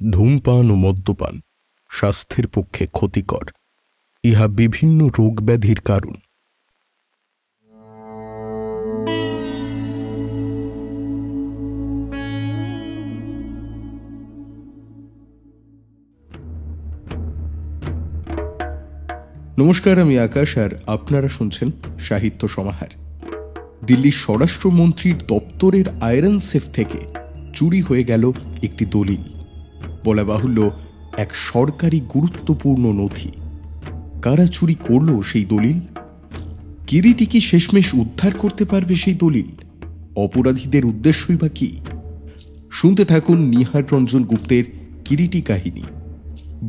ধূমপান ও মদ্যপান স্বাস্থ্যের পক্ষে ক্ষতিকর। ইহা বিভিন্ন রোগব্যাধির কারণ। নমস্কার, আমি আকাশ আর আপনারা শুনছেন সাহিত্য সমাহার। দিল্লির স্বরাষ্ট্রমন্ত্রীর দপ্তরের আয়রন সেফ থেকে চুরি হয়ে গেল একটি দলিল। বলা বাহুল্য, এক সরকারি গুরুত্বপূর্ণ নথি। কারা চুরি করল সেই দলিল? কিরিটি কি শেষমেশ উদ্ধার করতে পারবে সেই দলিল? অপরাধীদের উদ্দেশ্যই বা কি? শুনতে থাকুন নিহার রঞ্জন গুপ্তের কিরিটি কাহিনী,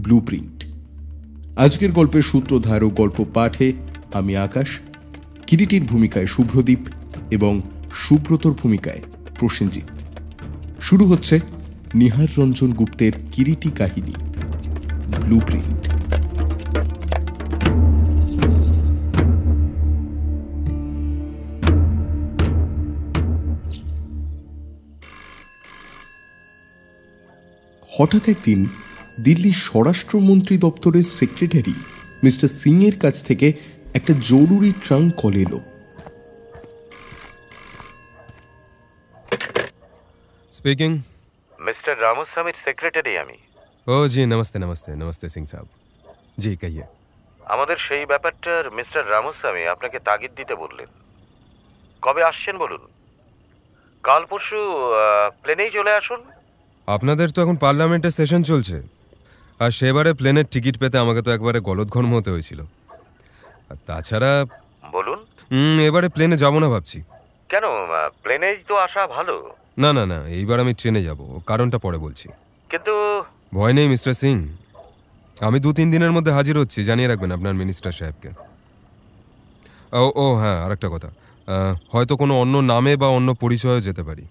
ব্লুপ্রিন্ট। আজকের গল্পের সূত্রধার ও গল্প পাঠে আমি আকাশ, কিরিটির ভূমিকায় শুভ্রদীপ এবং সুব্রতর ভূমিকায় প্রসেনজিৎ। শুরু হচ্ছে নিহার রঞ্জন গুপ্তের কিরিটি কাহিনী, ব্লুপ্রিন্ট। হঠাৎ একদিন দিল্লির স্বরাষ্ট্রমন্ত্রী দপ্তরের সেক্রেটারি মিস্টার সিং এর কাছ থেকে একটা জরুরি ট্রাঙ্ক কল এলো। स्पीकिंग। मिस्टर रामास्वामी सेक्रेटरी আমি। ও জি, নমস্তে নমস্তে নমস্তে সিং সাহেব। জি কহিয়ে। আমাদের সেই ব্যাপারটার মিস্টার রামাস্বামী আপনাকে তাগিদ দিতে বললেন। কবে আসছেন বলুন? কাল পরশু প্লেনেই চলে আসুন। আপনাদের তো এখন পার্লামেন্টের সেশন চলছে, আর সেবারে প্লেনের টিকিট পেতে আমাকে তো একবারে গলদঘর্ম হতে হয়েছিল। আর তাছাড়া বলুন। এবারে প্লেনে যাব না ভাবছি। কেন? প্লেনেই তো আসা ভালো। না না না, এইবার আমি ট্রেনে যাব, কারণটা পরে বলছি। কিন্তু ভয় নেই মিস্টার সিং, আমি 2-3 দিনের মধ্যে হাজির হচ্ছি, জানিয়ে রাখবেন আপনার মিনিস্টার সাহেবকে। ও হ্যাঁ, আরেকটা কথা, হয়তো কোনো অন্য নামে বা অন্য পরিচয়ে যেতে পারি।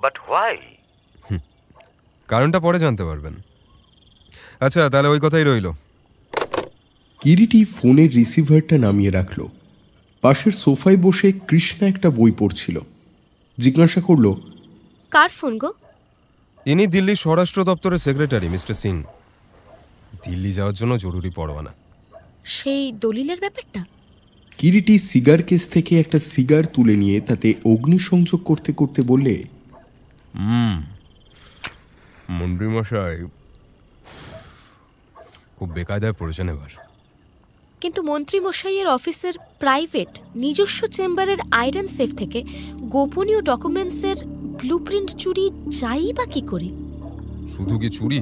But why? কারণটা পরে জানতে পারবেন। আচ্ছা, তাহলে ওই কথাই রইল। কিরিটি ফোনের রিসিভারটা নামিয়ে রাখল। পাশের সোফায় বসে কৃষ্ণা একটা বই পড়ছিল। জিজ্ঞাসা করল, কার ফোন গো? ইনি দিল্লির স্বরাষ্ট্র দপ্তরের সেক্রেটারি মিস্টার সিং। দিল্লি যাওয়ার জন্য জরুরি পরোয়ানা। সেই দলিলের ব্যাপারটা? কিরিটি সিগার কেস থেকে একটা সিগার তুলে নিয়ে তাতে অগ্নিসংযোগ করতে করতে বললে, মন্ত্রীমশাই খুব বেকায়দায় পড়েছেন এবার। কিন্তু মন্ত্রী মশাইয়ের অফিসের প্রাইভেট নিজস্ব চেম্বারের আয়রন সেফ থেকে গোপনীয় ডকুমেন্টসের ব্লুপ্রিন্ট চুরি যাই বা কি করে? শুধু কি চুরি,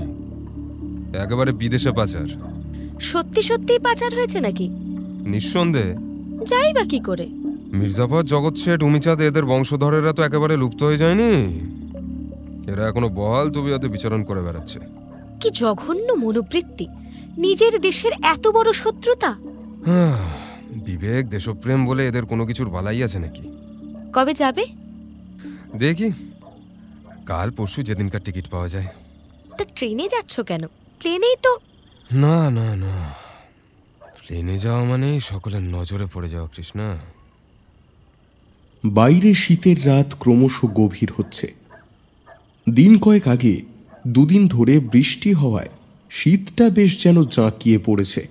একেবারে বিদেশে পাচার। সত্যি সত্যিই পাচার হয়েছে নাকি? নিঃসন্দেহে। যাই বা কি করে? মির্জাফর, জগৎ শেঠ, উমিচাঁদ এদের বংশধরেরা তো একেবারে লুপ্ত হয়ে যায়নি। এরা এখনো বহাল তবিয়তে বিচরণ করে বেড়াচ্ছে। কি জঘন্য মনোবৃত্তি! নিজের দেশের এত বড় শত্রুতা! বিবেক, দেশপ্রেম বলে এদের কোনো কিছুর বালাই আছে নাকি? কবে যাবে? দেখি, কাল পরশু যেদিনকার টিকিট পাওয়া যায়। তা ট্রেনে যাচ্ছ কেন? প্লেনেই তো। না না না, প্লেনে যাওয়া মানে সকলের নজরে পড়ে যাওয়া কৃষ্ণা। বাইরে শীতের রাত ক্রমশ গভীর হচ্ছে। দিন কয়েক আগে 2 দিন ধরে বৃষ্টি হওয়ায় শীতটা বেশ যেন জাঁকিয়ে পড়েছে।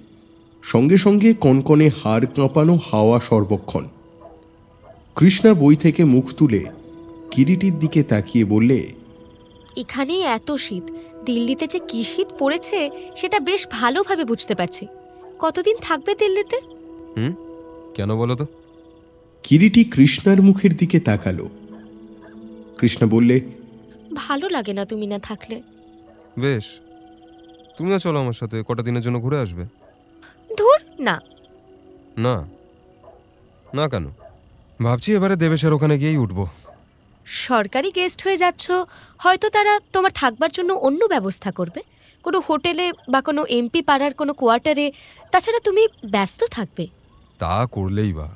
সঙ্গে সঙ্গে কনকনে হাড় কাঁপানো হাওয়া সর্বক্ষণ। কৃষ্ণা বই থেকে মুখ তুলে কিরিটির দিকে তাকিয়ে বললে, এখানে এত শীত, দিল্লিতে যে কি শীত পড়েছে সেটা বেশ ভালোভাবে বুঝতে পারছি। কতদিন থাকবে দিল্লিতে? কেন বলো তো? কিরিটি কৃষ্ণার মুখের দিকে তাকালো। কৃষ্ণা বললে, ভালো লাগে না তুমি না থাকলে। বেশ, তুমিও চলো আমার সাথে, কটা দিনের জন্য ঘুরে আসবে। ধুর না। না না কেন? ভাবছি এবারে দেবেশের ওখানে গিয়েই উঠবো। সরকারি গেস্ট হয়ে যাচ্ছ, হয়তো তারা তোমার থাকবার জন্য অন্য ব্যবস্থা করবে, কোনো হোটেলে বা কোনো এমপি পাড়ার কোনো কোয়ার্টারে। তাছাড়া তুমি ব্যস্ত থাকবে। তা করলেই বা,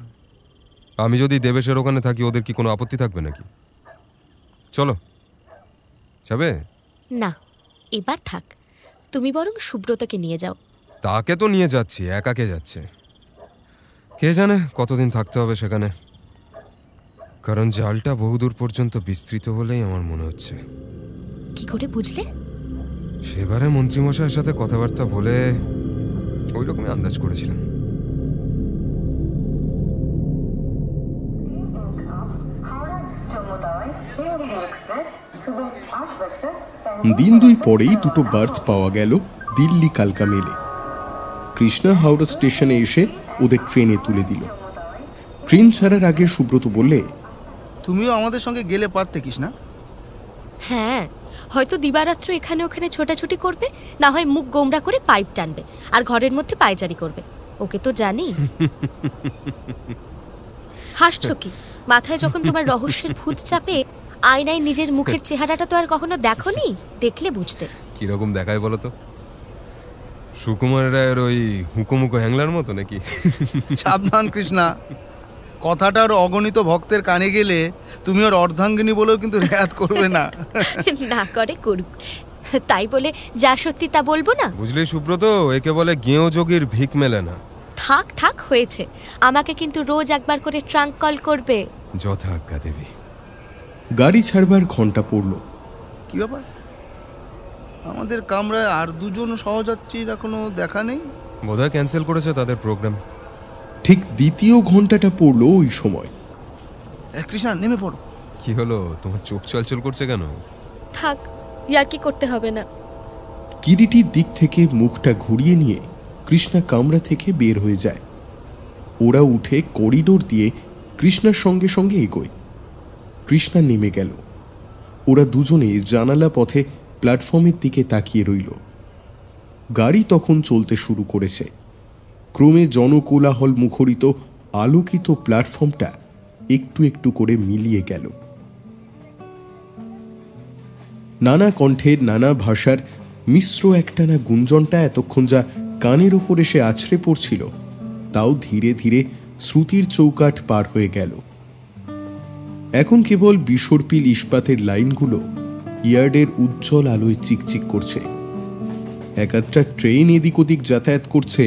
আমি যদি দেবেশের ওখানে থাকি ওদের কি কোনো আপত্তি থাকবে নাকি? চলো, যাবে? না, এবার থাক। তুমি বরং সুব্রতকে নিয়ে যাও। তাকে তো নিয়ে যাচ্ছি, একাকে যাচ্ছে। কে জানে কতদিন থাকতে হবে সেখানে, কারণ জালটা বহুদূর পর্যন্ত বিস্তৃত বলেই আমার মনে হচ্ছে। কি করে বুঝলে? সেবারে মন্ত্রীমশাইয়ের সাথে কথাবার্তা বলে ওই রকমই আন্দাজ করেছিলাম। দিন দুই পরেই দুটো বার্থ পাওয়া গেল দিল্লি কালকা মেলে। কৃষ্ণা হাওড়া স্টেশনে এসে ওদের ট্রেনে তুলে দিল। ট্রেন ছাড়ার আগে সুব্রত বললে, তুমিও আমাদের সঙ্গে গেলে পারতে কৃষ্ণা। হ্যাঁ, হয়তো দিবারাত্র এখানে ওখানে ছোটাছুটি করবে, না হয় মুখ গোমড়া করে পাইপ টানবে আর ঘরের মধ্যে পায়চারি করবে। ওকে তো জানি। হাসছো কি? মাথায় যখন তোমার রহস্যের ভূত চাপে আয়নায় নিজের মুখের চেহারাটা তো আর কখনো দেখোনি? দেখলে বুঝতে। কিরকম দেখায় বলো তো? সুকুমার রায়ের ওই হুকুমুকো হ্যাংলার মতো নাকি? সাবধান কৃষ্ণা, কথাটা ওর অগণিত ভক্তের কানে গেলে তুমি ওর অর্ধাঙ্গিনী বলেও কিন্তু রেয়াত করবে না। না করে করুক, তাই বলে যা সত্যি তা বলবো না। বুঝলি সুব্রত, একে বলে গেঁয়ো যোগীর ভিক মেলে না। থাক থাক হয়েছে, আমাকে কিন্তু রোজ একবার করে ট্রাঙ্ক কল করবে। যথাজ্ঞা দেবী। গাড়ি ছাড়বার ঘন্টা পড়ল। কি ব্যাপার, আমাদের কামরায় আর দুজন সহযাত্রীর এখনো দেখা নেই? বোধহয় ক্যান্সেল করেছে তাদের প্রোগ্রাম। ঠিক দ্বিতীয় ঘন্টাটা পড়লো ওই সময়। কৃষ্ণা নেমে পড়ো। কি হলো, তোমার চোখ চলচল করছে কেন? থাক, ইয়ার কি করতে হবে না। কিরিটির দিক থেকে মুখটা ঘুরিয়ে নিয়ে কৃষ্ণা কামরা থেকে বের হয়ে যায়। ওরা উঠে করিডোর দিয়ে কৃষ্ণার সঙ্গে সঙ্গে এগোয়। কৃষ্ণা নেমে গেল। ওরা দুজনে জানালা পথে প্ল্যাটফর্মের দিকে তাকিয়ে রইল। গাড়ি তখন চলতে শুরু করেছে। ক্রমে জনকোলাহল মুখরিত আলোকিত প্ল্যাটফর্মটা একটু একটু করে মিলিয়ে গেল। নানা কণ্ঠের নানা ভাষার মিশ্র একটানা গুঞ্জনটা এতক্ষণ যা কানের ওপর এসে আছড়ে পড়ছিল, তাও ধীরে ধীরে শ্রুতির চৌকাঠ পার হয়ে গেল। এখন কেবল বিসর্পিল ইস্পাতের লাইনগুলো ইয়ার্ডের উজ্জ্বল আলোয় চিকচিক করছে। একটা ট্রেন এদিক ওদিক যাতায়াত করছে,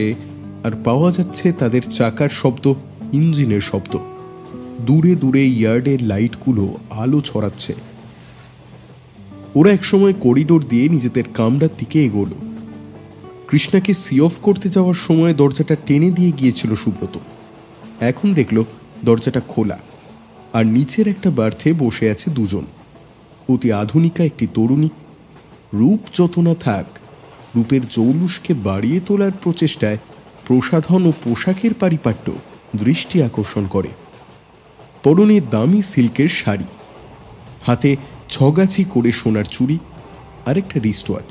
আর পাওয়া যাচ্ছে তাদের চাকার শব্দ, ইঞ্জিনের শব্দ। দূরে দূরে ইয়ার্ডের লাইটগুলো আলো ছড়াচ্ছে। ওরা একসময় করিডোর দিয়ে নিজেদের কামরার দিকে এগোলো। কৃষ্ণাকে সি অফ করতে যাওয়ার সময় দরজাটা টেনে দিয়ে গিয়েছিল সুব্রত। এখন দেখল দরজাটা খোলা, আর নিচের একটা বার্থে বসে আছে দুজন। অতি আধুনিকা একটি তরুণী। রূপ যত না থাক, রূপের জৌলুসকে বাড়িয়ে তোলার প্রচেষ্টায় প্রসাধন ও পোশাকের পারিপাট্য দৃষ্টি আকর্ষণ করে। পরনে দামি সিল্কের শাড়ি, হাতে ছগাছি করে সোনার চুড়ি আর একটা রিস্টওয়াচ।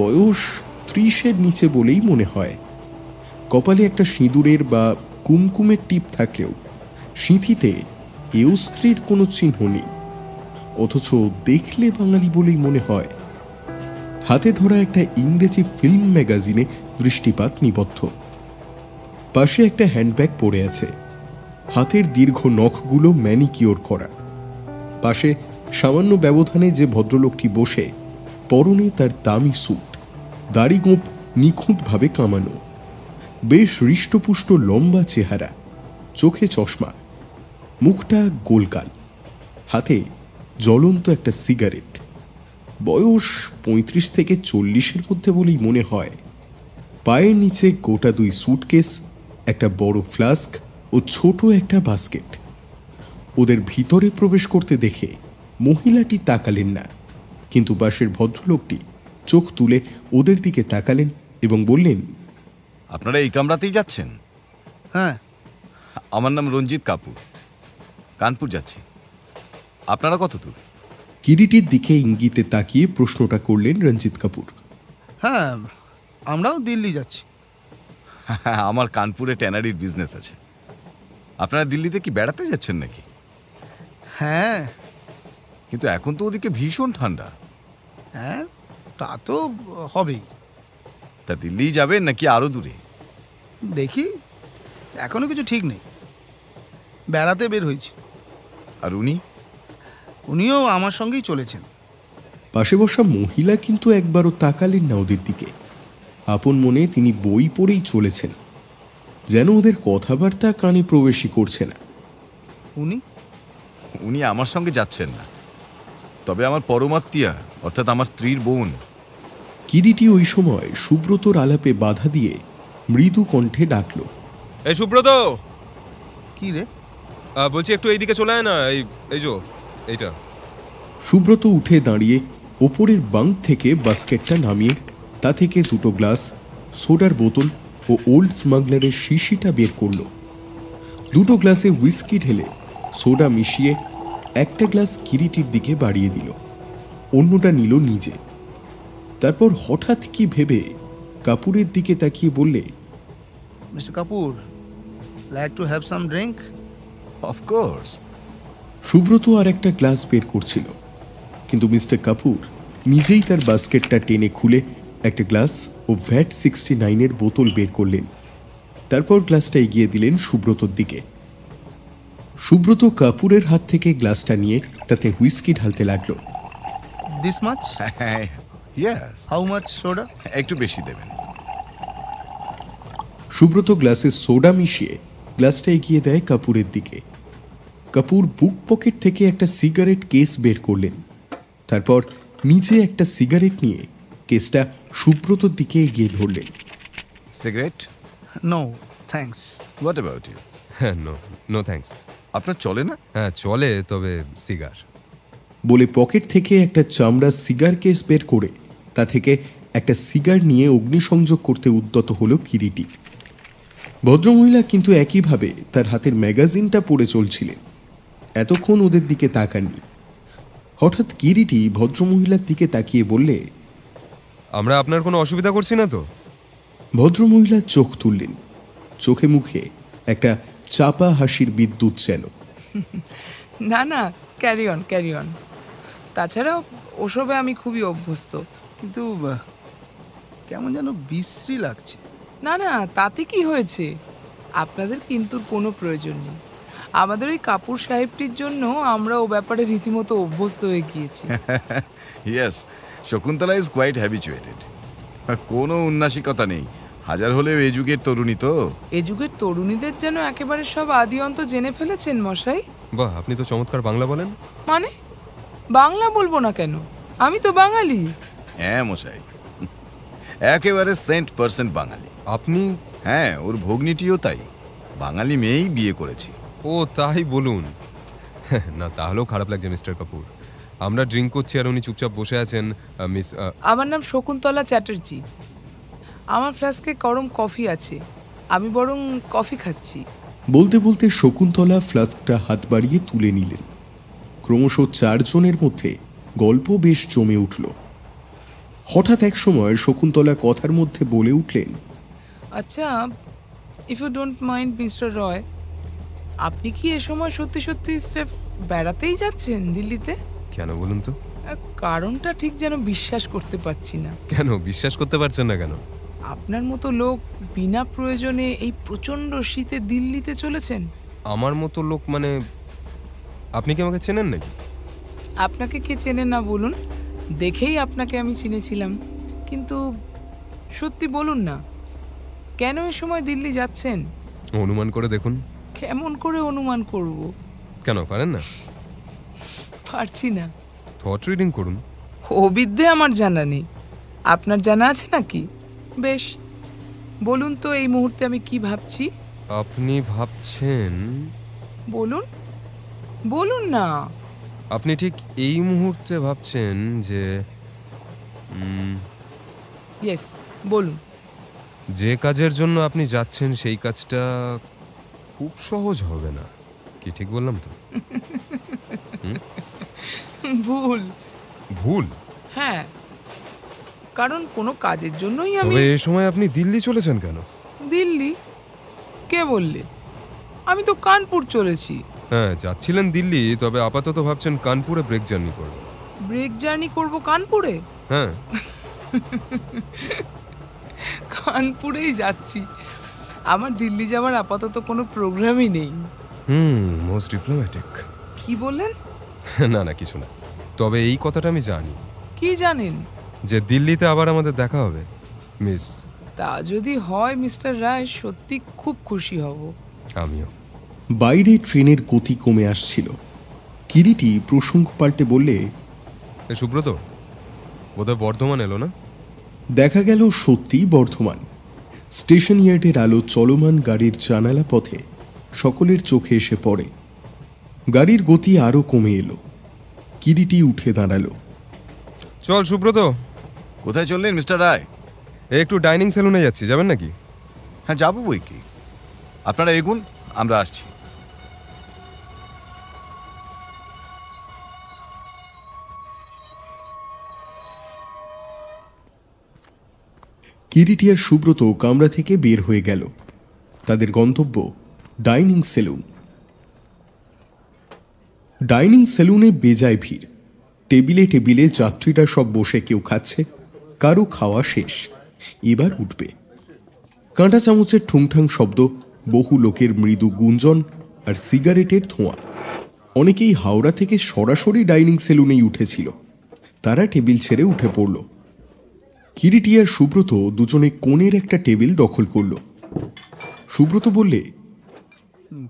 বয়স 30-এর নিচে বলেই মনে হয়। কপালে একটা সিঁদুরের বা কুমকুমের টিপ থাকলেও সিঁথিতে এও স্ত্রীর কোনো চিহ্ন নেই, অথচ দেখলে বাঙালি বলেই মনে হয়। হাতে ধরা একটা ইংরেজি ফিল্ম ম্যাগাজিনে দৃষ্টিপাত নিবদ্ধ। পাশে একটা হ্যান্ডব্যাগ পড়ে আছে, হাতের দীর্ঘ নখগুলো ম্যানিকিওর করা। পাশে সামান্য ব্যবধানে যে ভদ্রলোকটি বসে, পরনে তার দামি স্যুট, দাড়ি গোঁপ নিখুঁতভাবে কামানো, বেশ হৃষ্টপুষ্ট লম্বা চেহারা, চোখে চশমা, মুখটা গোলকাল, হাতে জ্বলন্ত একটা সিগারেট। বয়স 35 থেকে 40-এর মধ্যে বলেই মনে হয়। পায়ের নিচে গোটা 2 স্যুটকেস, একটা বড় ফ্লাস্ক ও ছোট একটা বাস্কেট। ওদের ভিতরে প্রবেশ করতে দেখে মহিলাটি তাকালেন না, কিন্তু পাশের ভদ্রলোকটি চোখ তুলে ওদের দিকে তাকালেন এবং বললেন, আপনারা এই কামরাতেই যাচ্ছেন? হ্যাঁ। আমার নাম রঞ্জিত কাপুর, কানপুর যাচ্ছি। আপনারা কত দূর? কিরিটির দিকে ইঙ্গিতে তাকিয়ে প্রশ্নটা করলেন রঞ্জিত কাপুর। হ্যাঁ, আমরাও দিল্লি যাচ্ছি। আমার কানপুরে ট্যানারির বিজনেস আছে। আপনারা দিল্লিতে কি বেড়াতে যাচ্ছেন নাকি? হ্যাঁ। কিন্তু এখন তো ওদিকে ভীষণ ঠান্ডা। হ্যাঁ, তা তো হবেই। তা দিল্লি যাবেন নাকি আরো দূরে? দেখি, এখনো কিছু ঠিক নেই। বেড়াতে বের হয়েছি। আর উনিও আমার সঙ্গেই চলেছেন। পাশে বসা মহিলা কিন্তু একবারও তাকালেন না ওদের দিকে। আপন মনে তিনি বই পড়েই চলেছেন, যেন ওদের কথাবার্তা কানে প্রবেশই করছে না। উনি আমার সঙ্গে যাচ্ছেন না, তবে আমার পরমাত্মীয়া অর্থাৎ আমার স্ত্রীর বোন কিরিটি ওই সময় সুব্রতর আলাপে বাধা দিয়ে মৃদু কণ্ঠে ডাকল। এই সুব্রত, কি রে? বলছি একটু এইদিকে চলে আয় না। এই এইটা। সুব্রত উঠে দাঁড়িয়ে ওপরের বাঙ্ক থেকে বাস্কেটটা নামিয়ে তা থেকে দুটো গ্লাস, সোডার বোতল ও ওল্ড স্মাগলারের শিশিটা বের করল। দুটো গ্লাসে হুইস্কি ঢেলে সোডা মিশিয়ে একটা গ্লাস কিরিটির দিকে বাড়িয়ে দিল, অন্যটা নিল নিজে। তারপর হঠাৎ কি ভেবে কাপুরের দিকে তাকিয়ে বললে, mister Kapoor, like to have some drink? Of course. Subrata আর একটা গ্লাস বের করছিল, কিন্তু মিস্টার কাপুর নিজেই তার বাস্কেটটা টেনে খুলে একটা গ্লাস ও ভ্যাট 69-এর বোতল বের করলেন। তারপর গ্লাসটা এগিয়ে দিলেন সুব্রতর দিকে। সুব্রত কাপুরের হাত থেকে গ্লাসটা নিয়ে তাতে হুইস্কি ঢালতে লাগলো। This much? Yes. How much soda? একটু বেশি দেবেন। সুব্রত গ্লাসে সোডা মিশিয়ে গ্লাসটা এগিয়ে দেয় কাপুরের দিকে। কাপুর বুক পকেট থেকে একটা সিগারেট কেস বের করলেন। তারপর নিচে একটা সিগারেট নিয়ে কেসটা সুব্রতর দিকে এগিয়ে ধরলেন। Cigarette? No thanks. What about you? হ্যাঁ, নো থ্যাঙ্কস। আপনার চলে না? হ্যাঁ চলে, তবে সিগার। বলে পকেট থেকে একটা চামড়া সিগার কেস বের করে তা থেকে একটা সিগার নিয়ে অগ্নিসংযোগ করতে উদ্যত হলো কিরিটি। ভদ্রমহিলা কিন্তু একইভাবে তার হাতের ম্যাগাজিনটা পড়ে চলছিলেন। এতক্ষণ ওদের দিকে তাকাননি। হঠাৎ কিরিটি ভদ্রমহিলার দিকে তাকিয়ে বললে, আমরা আপনার কোনো অসুবিধা করছি না তো? ভদ্রমহিলা চোখ তুললেন। চোখে মুখে একটা চাপা হাসির বিদ্যুৎ যেন। না না, ক্যারি অন। তাছাড়া ওসবে আমি খুবই অভ্যস্ত। কিন্তু কেমন যেন বিশ্রী লাগছে। না না, তাতে কি হয়েছে? আপনাদের কিন্তুর কোনো প্রয়োজন নেই। আমাদের ওই কাপুর সাহেবটির জন্য আমরা ও ব্যাপারে রীতিমতো অভ্যস্ত হয়ে গিয়েছি। Yes, Shakuntala is quite habituated. কোনো উন্নাসিকতা নেই, হাজার হলেও এই যুগের তরুণী তো। এ যুগের তরুণীদের যেন একেবারে সব আদি অন্ত জেনে ফেলেছেন মশাই। বাহ, আপনি তো চমৎকার বাংলা বলেন। মানে বাংলা বলবো না কেন? আমি তো বাঙালি। হ্যাঁ মশাই, একেবারে 100% বাঙালি। আপনি? হ্যাঁ, ওর ভগ্নিটিও তাই, বাঙালি মেয়েই বিয়ে করেছি। ও তাই বলুন। না তাহলেও খারাপ লাগছে মিস্টার কাপুর। আমরা ড্রিঙ্ক করছি আর উনি চুপচাপ বসে আছেন। মিস আমার নাম শকুন্তলা চ্যাটার্জি। আমার ফ্লাস্কে গরম কফি আছে, আমি বরং কফি খাচ্ছি। বলতে বলতে শকুন্তলা ফ্লাস্কটা হাত বাড়িয়ে তুলে নিলেন। ক্রমশ চারজনের মধ্যে গল্প বেশ জমে উঠল। হঠাৎ এক সময় শকুন্তলা কথার মধ্যে বলে উঠলেন, আচ্ছা, if you don't mind mister Roy, আপনি কি এ সময় সত্যি সত্যি স্রেফ বেড়াতেই যাচ্ছেন দিল্লিতে? কেন বলুন তো? কারণটা ঠিক যেন বিশ্বাস করতে পারছি না। কেন বিশ্বাস করতে পারছেন না কেন? আপনার মতো লোক বিনা প্রয়োজনে এই প্রচণ্ড শীতে দিল্লিতে চলেছেন। আমার মতো লোক মানে? আপনি কি আমাকে চেনেন নাকি? আপনাকে কে চেনে না বলুন? দেখেই আপনাকে আমি চিনেছিলাম। কিন্তু সত্যি বলুন না, কেন এ সময় দিল্লি যাচ্ছেন? অনুমান করে দেখুন। কেমন করে অনুমান করব? কেন পারেন না? পারছি না। থট রিডিং করুন। ও বিদ্যে আমার জানা নেই, আপনার জানা আছে নাকি? বেশ, বলুন তো এই মুহূর্তে আমি কি ভাবছি? আপনি ভাবছেন? বলুন বলুন না। আপনি ঠিক এই মুহূর্তে ভাবছেন যে ইয়েস, বলুন। যে কাজের জন্য আপনি যাচ্ছেন সেই কাজটা খুব সহজ হবে না। কি ঠিক বললাম তো? ভুল। ভুল? হ্যাঁ, কারণ কোনো কাজের জন্যই আমি। তবে এই সময় আপনি দিল্লি চলেছেন কেন? দিল্লি? কে বললে? আমি তো কানপুর চলেছি। হ্যাঁ, যাচ্ছিলেন দিল্লি, তবে আপাতত ভাবছেন কানপুরে ব্রেক জার্নি করবেন। ব্রেক জার্নি করব কানপুরে? হ্যাঁ। কানপুরেই যাচ্ছি। আমার দিল্লি যাওয়ার আপাতত কোনো প্রোগ্রামই নেই। Most diplomatic. কি বললেন? না না, কিছু না। তবে এই কথাটা আমি জানি। কি জানেন? যে দিল্লিতে আবার আমাদের দেখা হবে, মিস। তা যদি হয় মিস্টার রায়, সত্যি খুব খুশি হব। আমিও। বাইরে ট্রেনের গতি কমে আসছিল। কিরিটি প্রসঙ্গ পাল্টে বললে, সুব্রত বোধহয় বর্ধমান এলো না? দেখা গেল সত্যিই বর্ধমান। স্টেশন ইয়ার্ডের আলো চলমান গাড়ির জানালা পথে সকলের চোখে এসে পড়ে। গাড়ির গতি আরও কমে এলো। কিরিটি উঠে দাঁড়ালো। চল সুব্রত, কোথায় চললেন মিস্টার রায়? একটু ডাইনিং সেলুনে যাচ্ছি, যাবেন নাকি? হ্যাঁ যাবো বই কি, আপনারা এগুন, আমরা আসছি। কিরিটি আর সুব্রত কামরা থেকে বের হয়ে গেল। তাদের গন্তব্য ডাইনিং সেলুন। ডাইনিং সেলুনে বেজায় ভিড়। টেবিলে টেবিলে যাত্রীরা সব বসে, কেউ খাচ্ছে, কারো খাওয়া শেষ, এবার উঠবে। কাঁটা চামচের ঠুংঠাং শব্দ, বহু লোকের মৃদু গুঞ্জন আর সিগারেটের ধোঁয়া। অনেকেই হাওড়া থেকে সরাসরি ডাইনিং সেলুনেই উঠেছিল। তারা টেবিল ছেড়ে উঠে পড়ল। কিরিটি আর সুব্রত দুজনে কোণের একটা টেবিল দখল করল। সুব্রত বললে,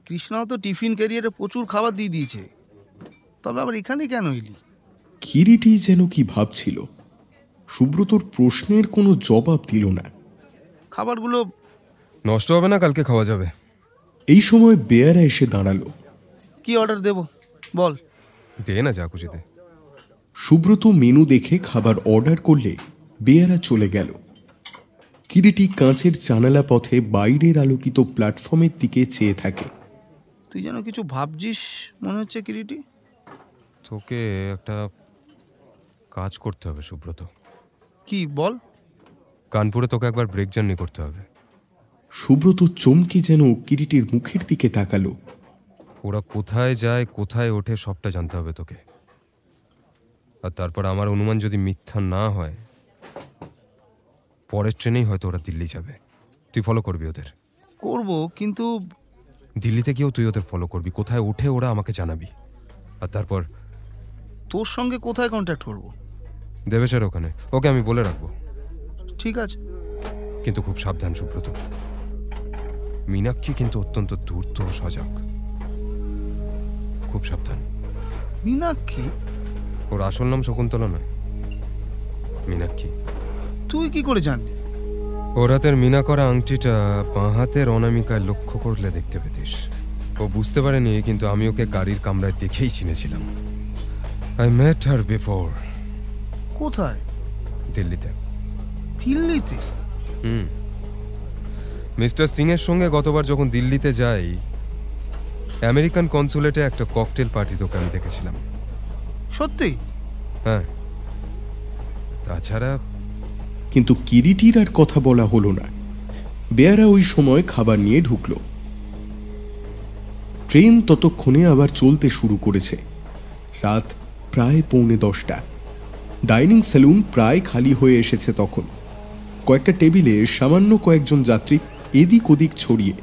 কৃষ্ণাও তো টিফিন ক্যারিয়ারে প্রচুর খাবার দিয়ে দিয়েছে, তবে আবার এখানে কেন এলি? কিরিটি যেন কি ভাবছিল। সুব্রতর প্রশ্নের কোনো জবাব দিল না। খাবারগুলো নষ্ট হবে না, কালকে খাওয়া যাবে। এই সময় বেয়ারা এসে দাঁড়ালো। কি অর্ডার দেব বল? দে না, যা খুশিতে। সুব্রত মেনু দেখে খাবার অর্ডার করলে বেয়ারা চলে গেল। কিরিটি কাঁচের জানালা পথে বাইরের আলোকিত প্ল্যাটফর্মের দিকে চেয়ে থাকে। তুই যেন কিছু ভাবছিস মনে হচ্ছে কিরিটি। তোকে একটা কাজ করতে হবে সুব্রত। কি বল? কানপুরে তোকে একবার ব্রেক জার্নি করতে হবে। সুব্রত চমকে যেন কিরিটির মুখের দিকে তাকালো। ওরা কোথায় যায়, কোথায় ওঠে, সবটা জানতে হবে তোকে। আর তারপর আমার অনুমান যদি মিথ্যা না হয়, পরের ট্রেনেই হয়তো ওরা দিল্লি যাবে। তুই ফলো করবি ওদের। করব, কিন্তু দিল্লিতে গিয়েও তুই ওদের ফলো করবি। কোথায় ওঠে ওরা আমাকে জানাবি। আর তারপর তোর সঙ্গে কোথায় কন্ট্যাক্ট করব? দেবেশের ওখানে। ওকে আমি বলে রাখবো। ঠিক আছে, কিন্তু খুব সাবধান সুব্রত। মীনাক্ষী কিন্তু অত্যন্ত ধূর্ত ও সজাগ। খুব সাবধান। মীনাক্ষী? ওর আসল নাম শকুন্তলা নয়, মীনাক্ষী। তুই কি করে জানলি? ওর হাতের মিনা করা আংটিটা বাঁ হাতের অনামিকায় লক্ষ্য করলে দেখতে পেতিস। ও বুঝতে পারেনি, কিন্তু আমি ওকে গাড়ির কামরায় দেখেই চিনেছিলাম। I met her before. কোথায়? দিল্লিতে। দিল্লিতে? মিস্টার সিং এর সঙ্গে গতবার যখন দিল্লিতে যাই, আমেরিকান কনসুলেটে একটা ককটেল পার্টি তোকে আমি দেখেছিলাম। সত্যি? হ্যাঁ। তাছাড়া কিন্তু কিরিটির আর কথা বলা হলো না। বেয়ারা ওই সময় খাবার নিয়ে ঢুকল। ট্রেন ততক্ষণে আবার চলতে শুরু করেছে। রাত প্রায় 9:45। ডাইনিং সেলুন প্রায় খালি হয়ে এসেছে তখন। কয়েকটা টেবিলে সামান্য কয়েকজন যাত্রী এদিক ওদিক ছড়িয়ে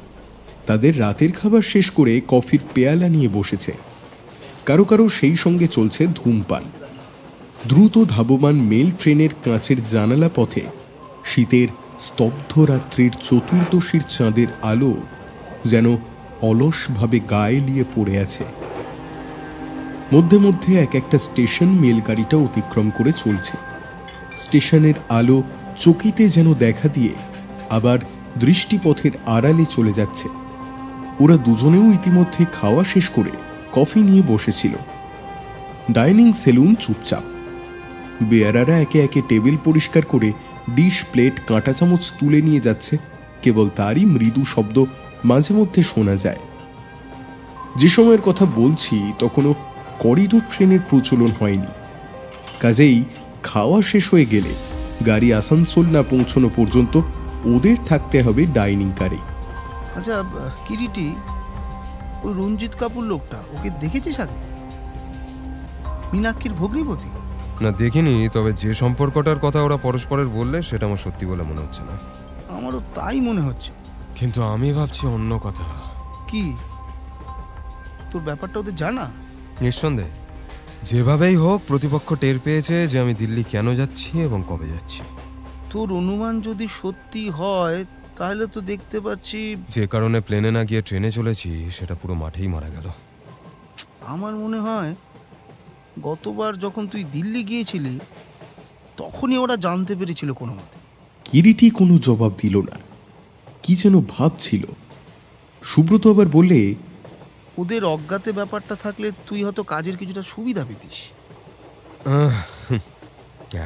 তাদের রাতের খাবার শেষ করে কফির পেয়ালা নিয়ে বসেছে। কারো কারো সেই সঙ্গে চলছে ধূমপান। দ্রুত ধাবমান মেল ট্রেনের কাঁচের জানালা পথে শীতের স্তব্ধ রাত্রির চতুর্দশীর চাঁদের আলো যেন অলসভাবে গায়ে লিয়ে পড়ে আছে। মধ্যে মধ্যে এক একটা স্টেশন মেলগাড়িটা অতিক্রম করে চলছে। স্টেশনের আলো চকিতে যেন দেখা দিয়ে আবার দৃষ্টিপথের আড়ালে চলে যাচ্ছে। ওরা দুজনেও ইতিমধ্যে খাওয়া শেষ করে কফি নিয়ে বসেছিল। ডাইনিং সেলুন চুপচাপ। বেয়ারারা একে একে টেবিল পরিষ্কার করে ডিশ, প্লেট, কাঁটা চামচ তুলে নিয়ে যাচ্ছে। কেবল তারই মৃদু শব্দ মাঝে মধ্যে শোনা যায়। যে সময়ের কথা বলছি তখনও করিডোর ট্রেনের প্রচলন হয়নি। কাজেই খাওয়া শেষ হয়ে গেলে গাড়ি আসানসোল না পৌঁছানো পর্যন্ত ওদের থাকতে হবে ডাইনিং কারে। আচ্ছা কিরিটি, ওই রঞ্জিত কাপুর লোকটা, ওকে দেখেছিস আগে? মীনাক্ষীর ভগ্নিপতি? না, দেখিনি। তবে যে সম্পর্কটার কথা ওরা পরস্পরের বললে সেটা আমার সত্যি বলে মনে হচ্ছে না। আমারও তাই মনে হচ্ছে। কিন্তু আমি ভাবছি অন্য কথা। কি? তোর ব্যাপারটা ওদের জানা? নিঃসন্দেহে। যেভাবেই হোক প্রতিপক্ষ টের পেয়েছে যে আমি দিল্লি কেন যাচ্ছি এবং কবে যাচ্ছি। তোর অনুমান যদি সত্যি হয় তাহলে তো দেখতে পাচ্ছি যে কারণে প্লেনে না গিয়ে ট্রেনে চলেছি সেটা পুরো মাঠেই মারা গেল। আমার মনে হয় গতবার যখন তুই দিল্লি গিয়েছিলি তখনই ওরা জানতে পেরেছিল কোনো মতে। কিরিটি কোনো জবাব দিল না, কি যেন ভাবছিল। সুব্রত আবার বললে, ওদের অজ্ঞাতে ব্যাপারটা থাকলে তুই হয়তো কাজের কিছুটা সুবিধা পেতিস।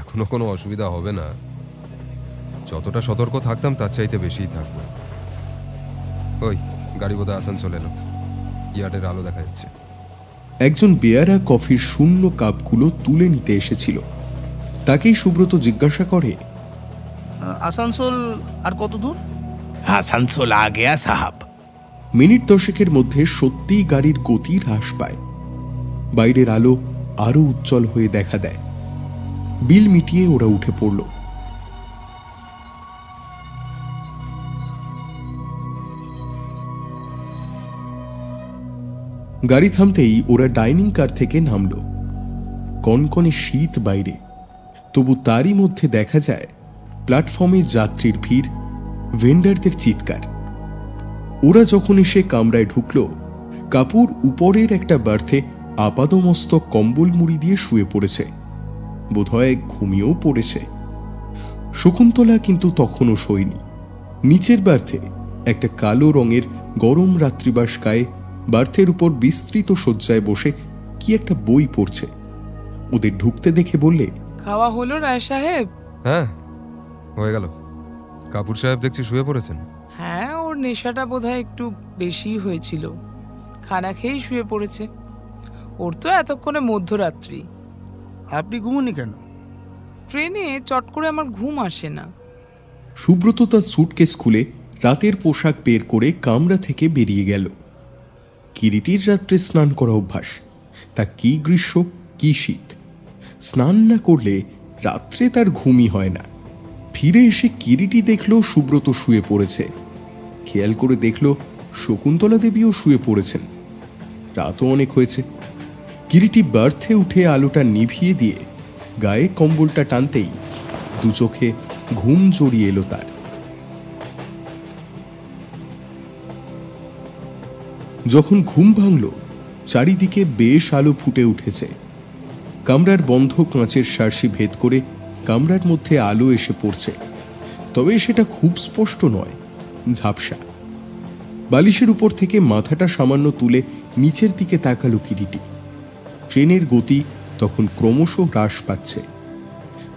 এখনো কোনো অসুবিধা হবে না, যতটা সতর্ক থাকতাম তার চাইতে বেশিই থাকবো। ওই গাড়ি বোধহয় আসানসোল এলো, ইয়ার্ডের আলো দেখা যাচ্ছে। একজন বেয়ারা কফির শূন্য কাপগুলো তুলে নিতে এসেছিল। তাকেই সুব্রত জিজ্ঞাসা করে, আসানসোল আর কত দূর? আসানসোল আ গেয়া সাহাব। মিনিট 10 মধ্যে সত্যিই গাড়ির গতি হ্রাস পায়। বাইরের আলো আরো উজ্জ্বল হয়ে দেখা দেয়। বিল মিটিয়ে ওরা উঠে পড়ল। গাড়ি থামতেই ওরা ডাইনিং কার থেকে নামল। কনকনে শীত বাইরে, তবু তারই মধ্যে দেখা যায় প্ল্যাটফর্মে যাত্রীর ভিড়, ভেন্ডারদের চিৎকার। ওরা যখন এসে কামরায় ঢুকল, কাপুর উপরের একটা বার্থে আপাদমস্তক কম্বল মুড়ি দিয়ে শুয়ে পড়েছে, বোধহয় ঘুমিয়েও পড়েছে। শকুন্তলা কিন্তু তখনও শোয়নি। নিচের বার্থে একটা কালো রঙের গরম রাত্রিবাস গায়ে বার্থের উপর বিস্তৃত শয্যায় বসে কি একটা বই পড়ছে। ওদের ঢুকতে দেখে বললে, খাওয়া হলো রায় সাহেব? হ্যাঁ হয়ে গেল। কাপুর সাহেব দেখছি শুয়ে পড়েছেন। হ্যাঁ, ওর নেশাটা বোধহয় একটু বেশি হয়েছিল, খানা খেয়েই শুয়ে পড়েছে। ওর তো এতক্ষণে মধ্যরাত্রি। আপনি ঘুমোনি কেন? ট্রেনে চট করে আমার ঘুম আসে না। সুব্রত তার সুটকেস খুলে রাতের পোশাক বের করে কামরা থেকে বেরিয়ে গেল। কিরিটির রাত্রে স্নান করা অভ্যাস, তা কি গ্রীষ্ম কি শীত, স্নান না করলে রাত্রে তার ঘুমই হয় না। ফিরে এসে কিরিটি দেখল সুব্রত শুয়ে পড়েছে। খেয়াল করে দেখল শকুন্তলা দেবীও শুয়ে পড়েছেন। রাতও অনেক হয়েছে। কিরিটি বার্থে উঠে আলোটা নিভিয়ে দিয়ে গায়ে কম্বলটা টানতেই দু চোখে ঘুম জড়িয়ে এলো তার। যখন ঘুম ভাঙল, চারিদিকে বেশ আলো ফুটে উঠেছে। কামরার বন্ধ কাঁচের শার্সি ভেদ করে কামরার মধ্যে আলো এসে পড়ছে, তবে সেটা খুব স্পষ্ট নয়, ঝাপসা। বালিশের উপর থেকে মাথাটা সামান্য তুলে নিচের দিকে তাকালো কিরিটি। ট্রেনের গতি তখন ক্রমশ হ্রাস পাচ্ছে।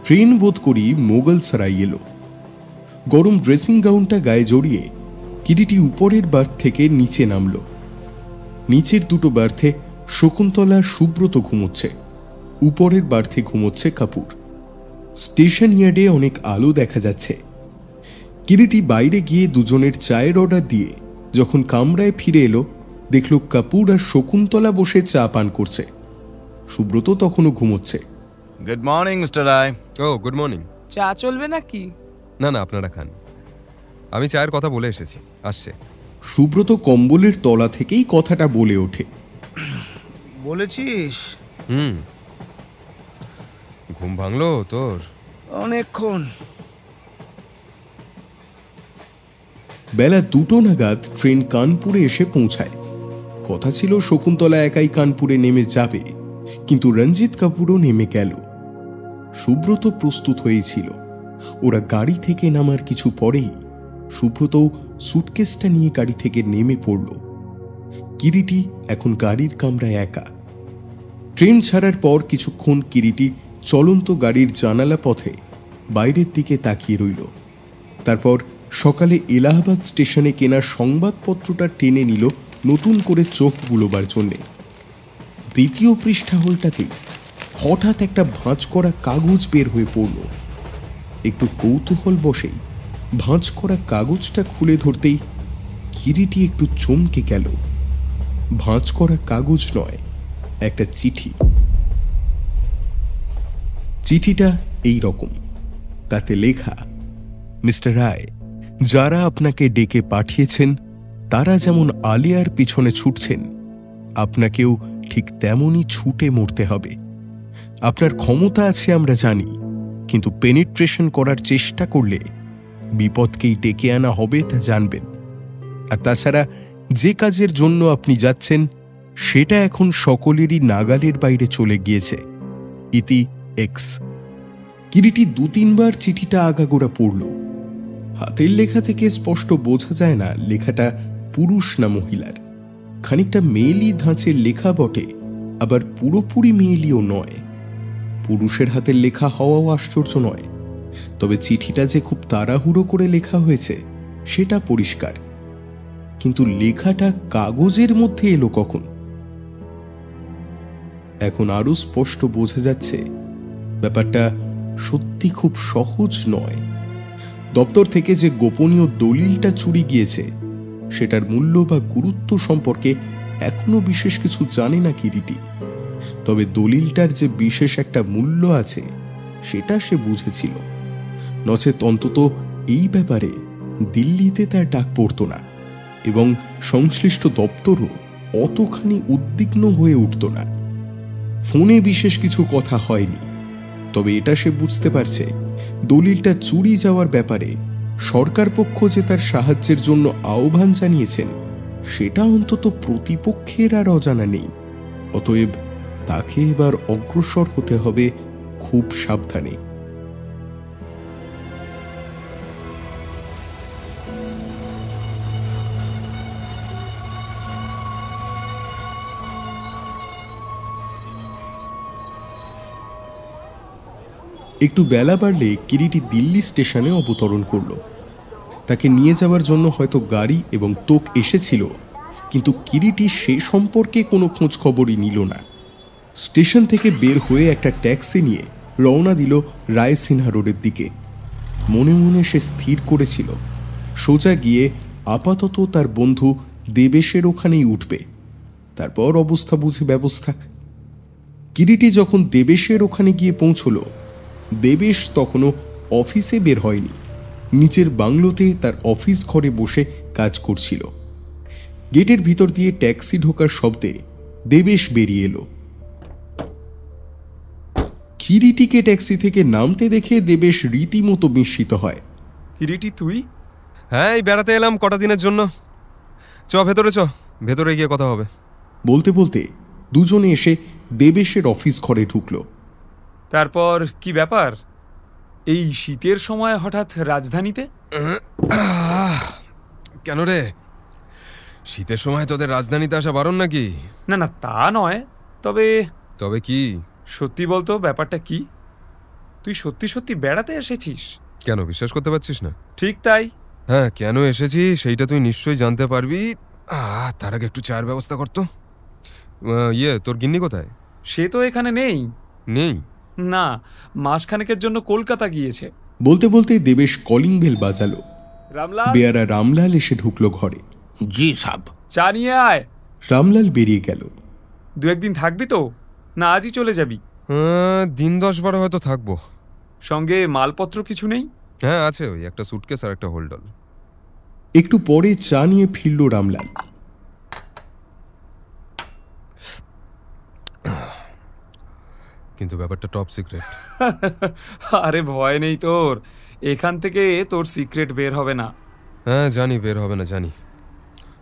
ট্রেন বোধ করি মোগল সারাই এলো। গরম ড্রেসিং গাউনটা গায়ে জড়িয়ে কিরিটি উপরের বার্থ থেকে নিচে নামল। নিচের দুটো বার্থে শকুন্তলা সুব্রত ঘুমোচ্ছে, উপরের বার্থে ঘুমোচ্ছে কাপুর। স্টেশন ইয়ার্ডে অনেক আলো দেখা যাচ্ছে। কিরিটি বাইরে গিয়ে দুজনের চায়ের অর্ডার দিয়ে যখন কামরায় ফিরে এলো, দেখল কাপুর আর শকুন্তলা বসে চা পান করছে। সুব্রত তখনও ঘুমোচ্ছে। গুড মর্নিং মিস্টার রায়। ও গুড মর্নিং। চা চলবে নাকি? না না, আপনারা খান, আমি চায়ের কথা বলে এসেছি, আসছে। সুব্রত কম্বলের তলা থেকেই কথাটা বলে ওঠে। বলেছিস? ঘুম ভাঙলো তোর? অনেকক্ষণ। বেলা 2টো নাগাদ ট্রেন কানপুরে এসে পৌঁছায়। কথা ছিল শকুন্তলা একাই কানপুরে নেমে যাবে, কিন্তু রঞ্জিত কাপুরও নেমে গেল। সুব্রত প্রস্তুত হয়েছিল। ওরা গাড়ি থেকে নামার কিছু পরেই সুব্রত সুটকেসটা নিয়ে গাড়ি থেকে নেমে পড়ল। কিরিটি এখন গাড়ির কামরায় একা। ট্রেন ছাড়ার পর কিছুক্ষণ কিরিটি চলন্ত গাড়ির জানালা পথে বাইরের দিকে তাকিয়ে রইল। তারপর সকালে এলাহাবাদ স্টেশনে কেনা সংবাদপত্রটা টেনে নিল নতুন করে চোখ বুলোবার জন্যে। দ্বিতীয় পৃষ্ঠা হলটাতেই হঠাৎ একটা ভাঁজ করা কাগজ বের হয়ে পড়ল। একটু কৌতূহল বসেই ভাঁজ করা কাগজটা খুলে ধরতেই কিরিটি একটু চমকে গেল। ভাঁজ করা কাগজ নয়, একটা চিঠি। চিঠিটা এই রকম, তাতে লেখা, মিস্টার রায়, যারা আপনাকে ডেকে পাঠিয়েছেন তারা যেমন আলিয়ার পিছনে ছুটছেন, আপনাকেও ঠিক তেমনই ছুটে মরতে হবে। আপনার ক্ষমতা আছে আমরা জানি, কিন্তু পেনিট্রেশন করার চেষ্টা করলে বিপদকেই ডেকে আনা হবে তা জানবেন। আর তাছাড়া যে কাজের জন্য আপনি যাচ্ছেন সেটা এখন সকলেরই নাগালের বাইরে চলে গিয়েছে। ইতি এক্স। কিরিটি 2-3 বার চিঠিটা আগাগোড়া পড়ল, হাতের লেখা থেকে স্পষ্ট বোঝা যায় না লেখাটা পুরুষ না মহিলার। খানিকটা মেয়েলি ধাঁচের লেখা বটে, আবার পুরোপুরি মেয়েলিও নয়। পুরুষের হাতের লেখা হওয়াও আশ্চর্য নয়, তবে চিঠিটা যে খুব তাড়াহুড়ো করে লেখা হয়েছে সেটা পরিষ্কার। কিন্তু লেখাটা কাগজের মধ্যে এলো কখন? এখন আরো স্পষ্ট বোঝা যাচ্ছে ব্যাপারটা সত্যি খুব সহজ নয়। দপ্তর থেকে যে গোপনীয় দলিলটা চুরি গিয়েছে সেটার মূল্য বা গুরুত্ব সম্পর্কে এখনো বিশেষ কিছু জানে না কিরিটি। তবে দলিলটার যে বিশেষ একটা মূল্য আছে সেটা সে বুঝেছিল, নচেত অন্তত এই ব্যাপারে দিল্লিতে তার ডাক পড়তো না এবং সংশ্লিষ্ট দপ্তরও অতখানি উদ্বিগ্ন হয়ে উঠত না। ফোনে বিশেষ কিছু কথা হয়নি, তবে এটা সে বুঝতে পারছে দলিলটা চুরি যাওয়ার ব্যাপারে সরকার পক্ষ যে তার সাহায্যের জন্য আহ্বান জানিয়েছেন সেটা অন্তত প্রতিপক্ষের আর অজানা নেই। অতএব তাকে এবার অগ্রসর হতে হবে খুব সাবধানে। একটু বেলা বাড়লে কিরিটি দিল্লি স্টেশনে অবতরণ করল। তাকে নিয়ে যাওয়ার জন্য হয়তো গাড়ি এবং তোক এসেছিল, কিন্তু কিরিটি সে সম্পর্কে কোনো খোঁজ খবরই নিল না। স্টেশন থেকে বের হয়ে একটা ট্যাক্সি নিয়ে রওনা দিল রায় সিনহা রোডের দিকে। মনে মনে সে স্থির করেছিল সোজা গিয়ে আপাতত তার বন্ধু দেবেশের ওখানেই উঠবে, তারপর অবস্থা বুঝে ব্যবস্থা। কিরিটি যখন দেবেশের ওখানে গিয়ে পৌঁছল, দেবেশ তখনও অফিসে বের হয়নি, নিচের বাংলোতে তার অফিস ঘরে বসে কাজ করছিল। গেটের ভিতর দিয়ে ট্যাক্সি ঢোকার শব্দে দেবেশ বেরিয়ে এলো। কিরিটিকে ট্যাক্সি থেকে নামতে দেখে দেবেশ রীতিমতো বিস্মিত হয়। কিরিটি তুই? হ্যাঁ, এই বেড়াতে এলাম কটা দিনের জন্য। ভেতরে ভেতরে গিয়ে কথা হবে। বলতে বলতে দুজনে এসে দেবেশের অফিস ঘরে ঢুকলো। তারপর কি ব্যাপার এই শীতের সময় হঠাৎ রাজধানীতে? কেন রে, শীতের সময় তোদের রাজধানীতে আসা বারণ নাকি? না না, তা নয়, তবে তবে কি? সত্যি বলতো ব্যাপারটা কি? তুই সত্যি সত্যি বেড়াতে এসেছিস? কেন বিশ্বাস করতে পারছিস না? ঠিক তাই। হ্যাঁ, কেন এসেছি সেইটা তুই নিশ্চয়ই জানতে পারবি। তার আগে একটু চায়ের ব্যবস্থা করতো। তোর গিন্নি কোথায়? সে তো এখানে নেই। নেই? না, মাসখানেকের জন্য কলকাতা গিয়েছে। বলতে বলতে দেবেশ কলিং বেল বাজালো। রামলাল, বেয়ারা রামলাল এসে ঢুকলো ঘরে। জি সাব। চা নিয়ে আয়। রামলাল বেরিয়ে গেল। দু একদিন থাকবি তো, না আজই চলে যাবি? দিন 10-12 হয়তো থাকবো। সঙ্গে মালপত্র কিছু নেই? হ্যাঁ আছে, ওই একটা সুটকেস আর একটা হোল্ডল। একটু পরে চা নিয়ে ফিরল রামলাল। কিন্তু ব্যাপারটা টপ সিক্রেট। আরে ভয় নেই তোর, এখান থেকে তোর সিক্রেট বের হবে না। হ্যাঁ জানি বের হবে না, জানি।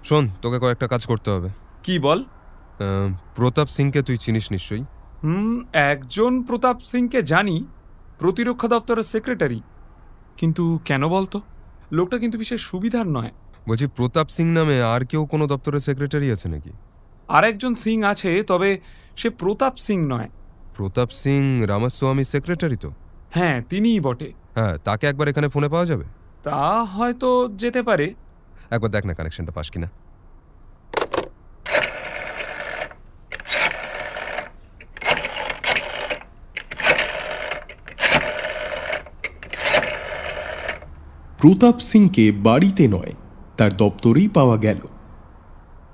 শোন, তোকে কয়েকটা কাজ করতে হবে। কি বল? প্রতাপ সিংকে তুই চিনিস নিশ্চয়ই? একজন প্রতাপ সিংকে জানি, প্রতিরক্ষা দপ্তরের সেক্রেটারি। কিন্তু কেন বলতো? লোকটা কিন্তু বিশেষ সুবিধার নয়। বলছি, প্রতাপ সিং নামে আর কেউ কোনো দপ্তরের সেক্রেটারি আছে নাকি? আর একজন সিং আছে, তবে সে প্রতাপ সিং নয়। প্রতাপ সিং রামাস্বামী সেক্রেটারি তো? হ্যাঁ, তিনিই বটে। হ্যাঁ, তাকে একবার এখানে ফোনে পাওয়া যাবে? তা হয়তো যেতে পারে। একবার দেখ না কানেকশনটা পাস কিনা। প্রতাপ সিংকে বাড়িতে নয়, তার দপ্তরেই পাওয়া গেল।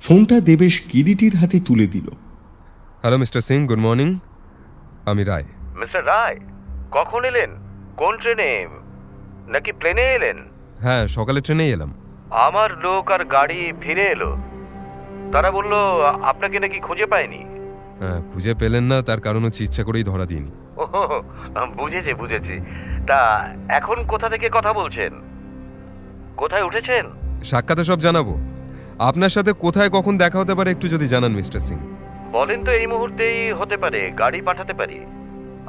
ফোনটা দেবেশ কিরিটির হাতে তুলে দিল। Hello mister Singh, good morning. আমি রায়। মিস্টার রায়, কখন এলেন? কোন ট্রেনে, নাকি প্লেনে এলেন? হ্যাঁ, সকালে ট্রেনেই এলাম। আমার লোক আর গাড়ি ফিরে এলো। তারা বলল আপনাকে নাকি খুঁজে পায়নি। হ্যাঁ, খুঁজে পেলেন না তার কারণ হচ্ছে ইচ্ছা করেই ধরা দিইনি। ওহো, বুঝেছি। তা এখন কোথা থেকে কথা বলছেন? কোথায় উঠেছেন? সাক্ষাতে সব জানাবো। আপনার সাথে কোথায় কখন দেখা হতে পারে একটু যদি জানান মিস্টার সিং। বলেন তো, এই মুহূর্তেই হতে পারে, গাড়ি পাঠাতে পারি।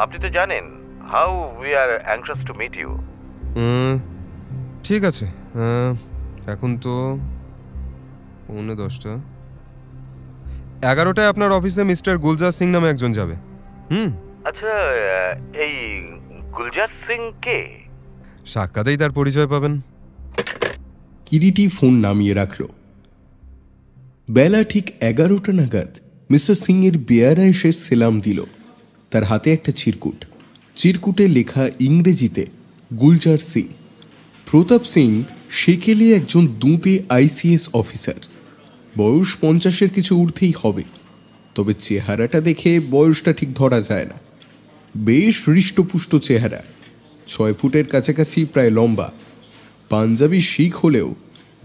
আপনি তো জানেন how we are anxious to meet you. ঠিক আছে, এখন তো 10:45। 11টায় আপনার অফিসে মিস্টার গুলজার সিং নামে একজন যাবে। আচ্ছা, এই গুলজার সিং কে? সাক্ষাতেই তার পরিচয় পাবেন। কিরিটি ফোন নামিয়ে রাখল। বেলা ঠিক 11টা নাগাদ মিস্টার সিং এর বেয়ারা এসে সেলাম দিল। তার হাতে একটা চিরকুটে লেখা ইংরেজিতে গুলজার সিং। প্রতাপ সিং সেকেলে একজন দুঁতে আইসিএস অফিসার। বয়স 50-এর কিছু ঊর্ধ্বেই হবে, তবে চেহারাটা দেখে বয়সটা ঠিক ধরা যায় না। বেশ হৃষ্টপুষ্ট চেহারা, 6 ফুটের কাছাকাছি প্রায় লম্বা, পাঞ্জাবি শিখ হলেও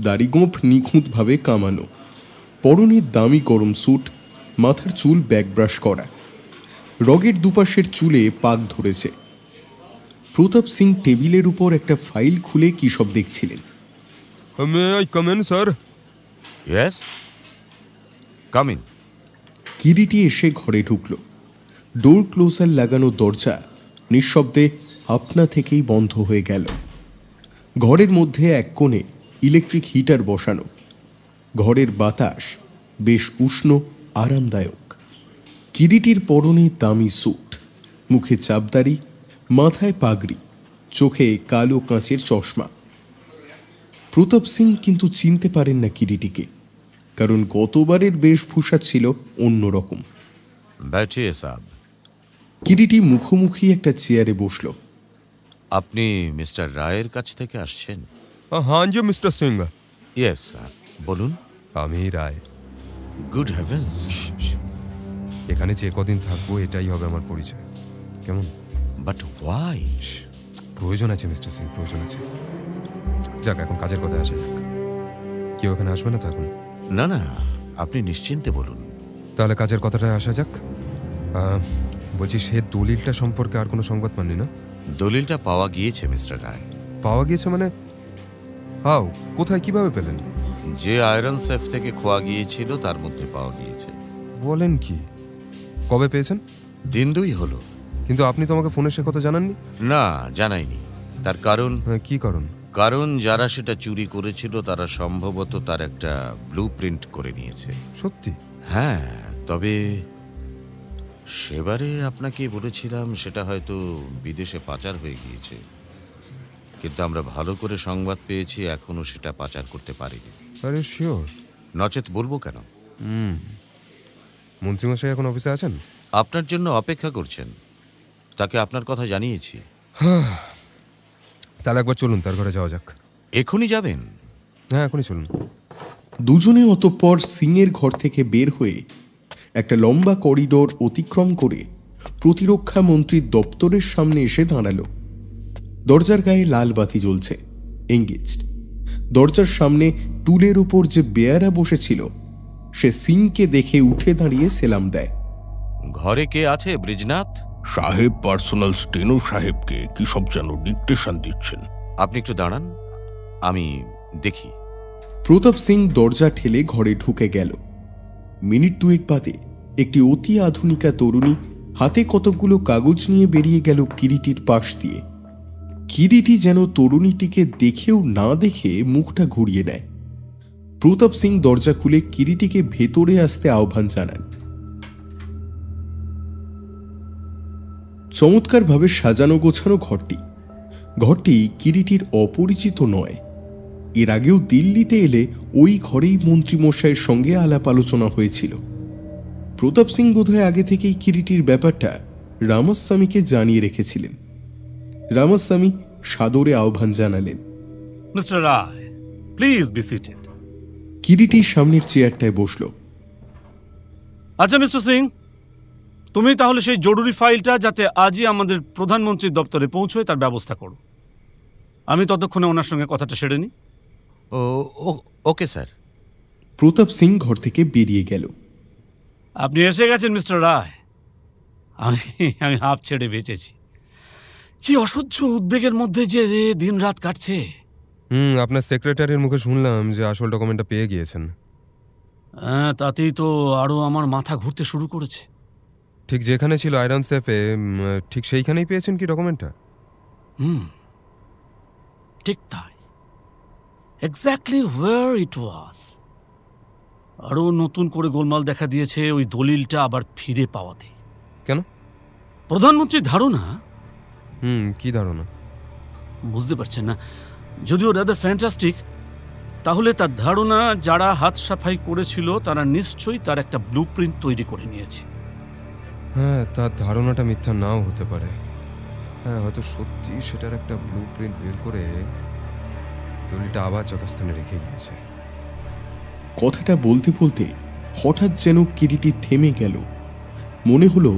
দাড়িগোঁফ নিখুঁতভাবে কামানো, পরনে দামি গরম স্যুট, মাথার চুল ব্যাকব্রাশ করা, রগের দুপাশের চুলে পাক ধরেছে। প্রতাপ সিং টেবিলের উপর একটা ফাইল খুলে কী সব দেখছিলেন। May I come in sir? Yes, come in. Kiriti এসে ঘরে ঢুকল। ডোর ক্লোজার লাগানো দরজা নিঃশব্দে আপনা থেকেই বন্ধ হয়ে গেল। ঘরের মধ্যে এক কোণে ইলেকট্রিক হিটার বসানো। ঘরের বাতাস বেশ উষ্ণ, আরামদায়ক। কিরিটির পরনে দামি স্যুট, মুখে চাপদাড়ি, মাথায় পাগড়ি, চোখে কালো কাঁচের চশমা। প্রতাপ সিং কিন্তু চিনতে পারেন না কিরিটিকে, কারণ গতবারের বেশভূষা ছিল অন্যরকম। बैठिए साहब। কিরিটি মুখোমুখি একটা চেয়ারে বসল। আপনি মিস্টার রায়ের কাছ থেকে আসছেন? হ্যাঁ জি মিস্টার সিং। ইয়েস স্যার, বলুন। আমি রায়। Good heavens. এখানে যে কদিন থাকবো এটাই হবে আমার পরিচয়, কেমন? But why? প্রয়োজন আছে মিস্টার সিং, প্রয়োজন আছে। যাক, এখন কাজের কথা আসা যাক। কেউ এখানে আসবে না তো এখন? না না, আপনি নিশ্চিন্তে বলুন। তাহলে কাজের কথাটায় আসা যাক। বলছি, সে দলিলটা সম্পর্কে আর কোনো সংবাদ পাননি না? দলিলটা পাওয়া গিয়েছে মিস্টার রায়। পাওয়া গিয়েছে মানে? হাও? কোথায়, কিভাবে পেলেন? যে আয়রন সেফ থেকে খোয়া গিয়েছিল তার মধ্যে পাওয়া গিয়েছে। বলেন কি? কবে পেয়েছেন? দিন 2 হলো। কিন্তু আপনি তো আমাকে ফোনে সে কথা জানাননি। না, জানাইনি। তার কারণ? কি কারণ? কারণ যারা সেটা চুরি করেছিল তারা সম্ভবত তার একটা ব্লুপ্রিন্ট করে নিয়েছে। সত্যি? হ্যাঁ, তবে সেবারে আপনাকে বলেছিলাম সেটা হয়তো বিদেশে পাচার হয়ে গিয়েছে, কিন্তু আমরা ভালো করে সংবাদ পেয়েছি এখনো সেটা পাচার করতে পারিনি। আরে শিওর? নচেত বলবো কেন? মন্ত্রীমশাই এখন অফিসে আছেন? আপনার জন্য অপেক্ষা করছেন, তাকে আপনার কথা জানিয়েছি। তাহলে একবার চলুন, তার ঘরে যাওয়া যাক। এখনই যাবেন? হ্যাঁ, এখনই চলুন। দুজনে অতঃপর সিংয়ের ঘর থেকে বের হয়ে একটা লম্বা করিডোর অতিক্রম করে প্রতিরক্ষা মন্ত্রীর দপ্তরের সামনে এসে দাঁড়ালো। দরজার গায়ে লাল বাতি জ্বলছে, এঙ্গেজড। দরজার সামনে টুলের উপর যে বেয়ারা বসেছিল সে সিংকে দেখে উঠে দাঁড়িয়ে সেলাম দেয়। ঘরে কে আছে ব্রিজনাথ? সাহেব পার্সোনাল স্টেনো সাহেবকে কি সব যেন ডিকটেশন দিচ্ছেন। আপনি একটু দাঁড়ান, আমি দেখি। প্রতাপ সিং দরজা ঠেলে ঘরে ঢুকে গেল। মিনিট 2 বাদে একটি অতি আধুনিকা তরুণী হাতে কতকগুলো কাগজ নিয়ে বেরিয়ে গেল কিরিটির পাশ দিয়ে। কিরিটি যেন তরুণীটিকে দেখেও না দেখে মুখটা ঘুরিয়ে নেয়। প্রতাপ সিং দরজা খুলে কিরিটিকে ভেতরে আসতে আহ্বান জানান। চমৎকারভাবে সাজানো গোছানো ঘরটি কিরিটির অপরিচিত নয়। এর আগেও দিল্লিতে এলে ওই ঘরেই মন্ত্রীমশাইয়ের সঙ্গে আলাপ আলোচনা হয়েছিল। প্রতাপ সিং বোধহয় আগে থেকেই কিরিটির ব্যাপারটা রামাস্বামীকে জানিয়ে রেখেছিলেন। রামাস্বামী সাদরে আহ্বান জানালেন। Mister Roy, please be seated. কিরিটির সামনের চেয়ারটায় বসল। আচ্ছা মিস্টার সিং, তুমি তাহলে সেই জরুরি ফাইলটা যাতে আজই আমাদের প্রধানমন্ত্রীর দপ্তরে পৌঁছয় তার ব্যবস্থা করো। আমি ততক্ষণে ওনার সঙ্গে কথাটা সেরে নিই। Okay sir. প্রতাপ সিং ঘর থেকে বেরিয়ে গেল। আপনি এসে গেছেন মিস্টার রায়। আমি হাফ ছেড়ে বেঁচেছি। কি অসহ্য উদ্বেগের মধ্যে যে দিন রাত কাটছে। আপনার সেক্রেটারির মুখে শুনলাম যে আসল ডকুমেন্টটা পেয়ে গিয়েছেন। হ্যাঁ, তাতেই তো আরও আমার মাথা ঘুরতে শুরু করেছে। ঠিক যেখানে ছিল আয়রন সেফে, ঠিক সেইখানেই পেয়েছেন কি ডকুমেন্টটা? ঠিক তাই। এক্স্যাক্টলি হোয়ার ইট ওয়াজ। আরও নতুন করে গোলমাল দেখা দিয়েছে ওই দলিলটা আবার ফিরে পাওয়াতে। কেন? প্রধানমন্ত্রীর ধারণা। কি ধারণা? বুঝতে পারছেন না? যদিও রাদার ফ্যান্টাস্টিক, তাহলে তার ধারণা যারা হাত সাফাই করেছিল তারা নিশ্চয়ই তার একটা ব্লুপ্রিন্ট তৈরি করে নিয়েছে। হ্যাঁ, তার ধারণাটা মিথ্যা নাও হতে পারে। হ্যাঁ, হয়তো সত্যি সেটার একটা ব্লুপ্রিন্ট বের করে দলিলটা আবার যথাস্থানে রেখে গিয়েছে। কথাটা বলতে বলতে হঠাৎ যেন কিরিটি থেমে গেল। মনে হলো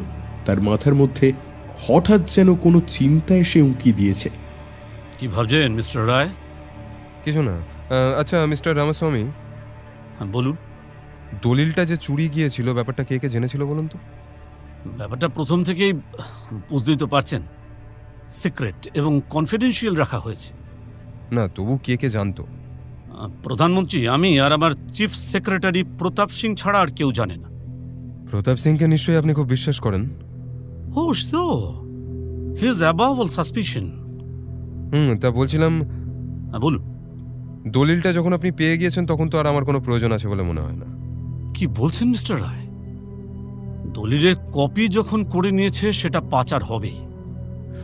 তার মাথার মধ্যে হঠাৎ যেন কোনো চিন্তা এসে উঁকি দিয়েছে। কি ভাবছেন মিস্টার রায়? কিছু না। আচ্ছা মিস্টার রামাস্বামী, হ্যাঁ বলুন। দলিলটা যে চুরি গিয়েছিল ব্যাপারটা কে কে জেনেছিল বলুন তো? ব্যাপারটা প্রথম থেকেই বুঝতেই তো পারছেন, সিক্রেট এবং কনফিডেন্সিয়াল রাখা হয়েছে। না, তবু কে কে জানতো? প্রধানমন্ত্রী, আমি আর আমার চিফ সেক্রেটারি প্রতাপ সিং ছাড়া আর কেউ জানে না। প্রতাপ সিংকে নিশ্চয়ই আপনি খুব বিশ্বাস করেন? Oh so he is above all suspicion. তা বলছিলাম, বলুন। দলিলটা যখন আপনি পেয়ে গিয়েছেন তখন তো আর আমার কোনো প্রয়োজন আছে বলে মনে হয় না। কি বলছেন মিস্টার রায়? দলিলের কপি যখন করে নিয়েছে সেটা পাচার হবেই।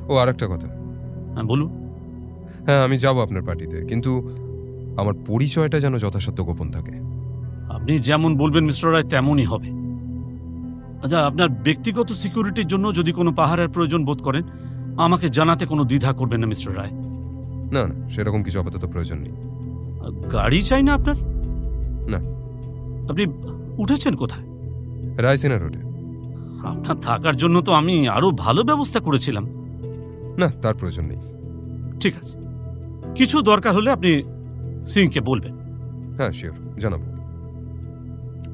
ও, আর একটা কথা। হ্যাঁ বলুন। হ্যাঁ, আমি যাব আপনার পার্টিতে, কিন্তু আমার পরিচয়টা যেন যথাসাধ্য গোপন থাকে। আপনি যেমন বলবেন মিস্টার রায় তেমনই হবে। আচ্ছা, আপনার ব্যক্তিগত সিকিউরিটির জন্য যদি কোনো পাহারার প্রয়োজন বোধ করেন আমাকে জানাতে কোনো দ্বিধা করবেন না মিস্টার রায়। না না, সেরকম কিছু আপাতত প্রয়োজন নেই। গাড়ি চাই না আপনার? না। আপনি উঠেছেন কোথায়? রায়সিনা রোডে। আপনার থাকার জন্য তো আমি আরো ভালো ব্যবস্থা করেছিলাম। না, তার প্রয়োজন নেই। ঠিক আছে, কিছু দরকার হলে আপনি সিংকে বলবেন। হ্যাঁ শিওর, জানাবো।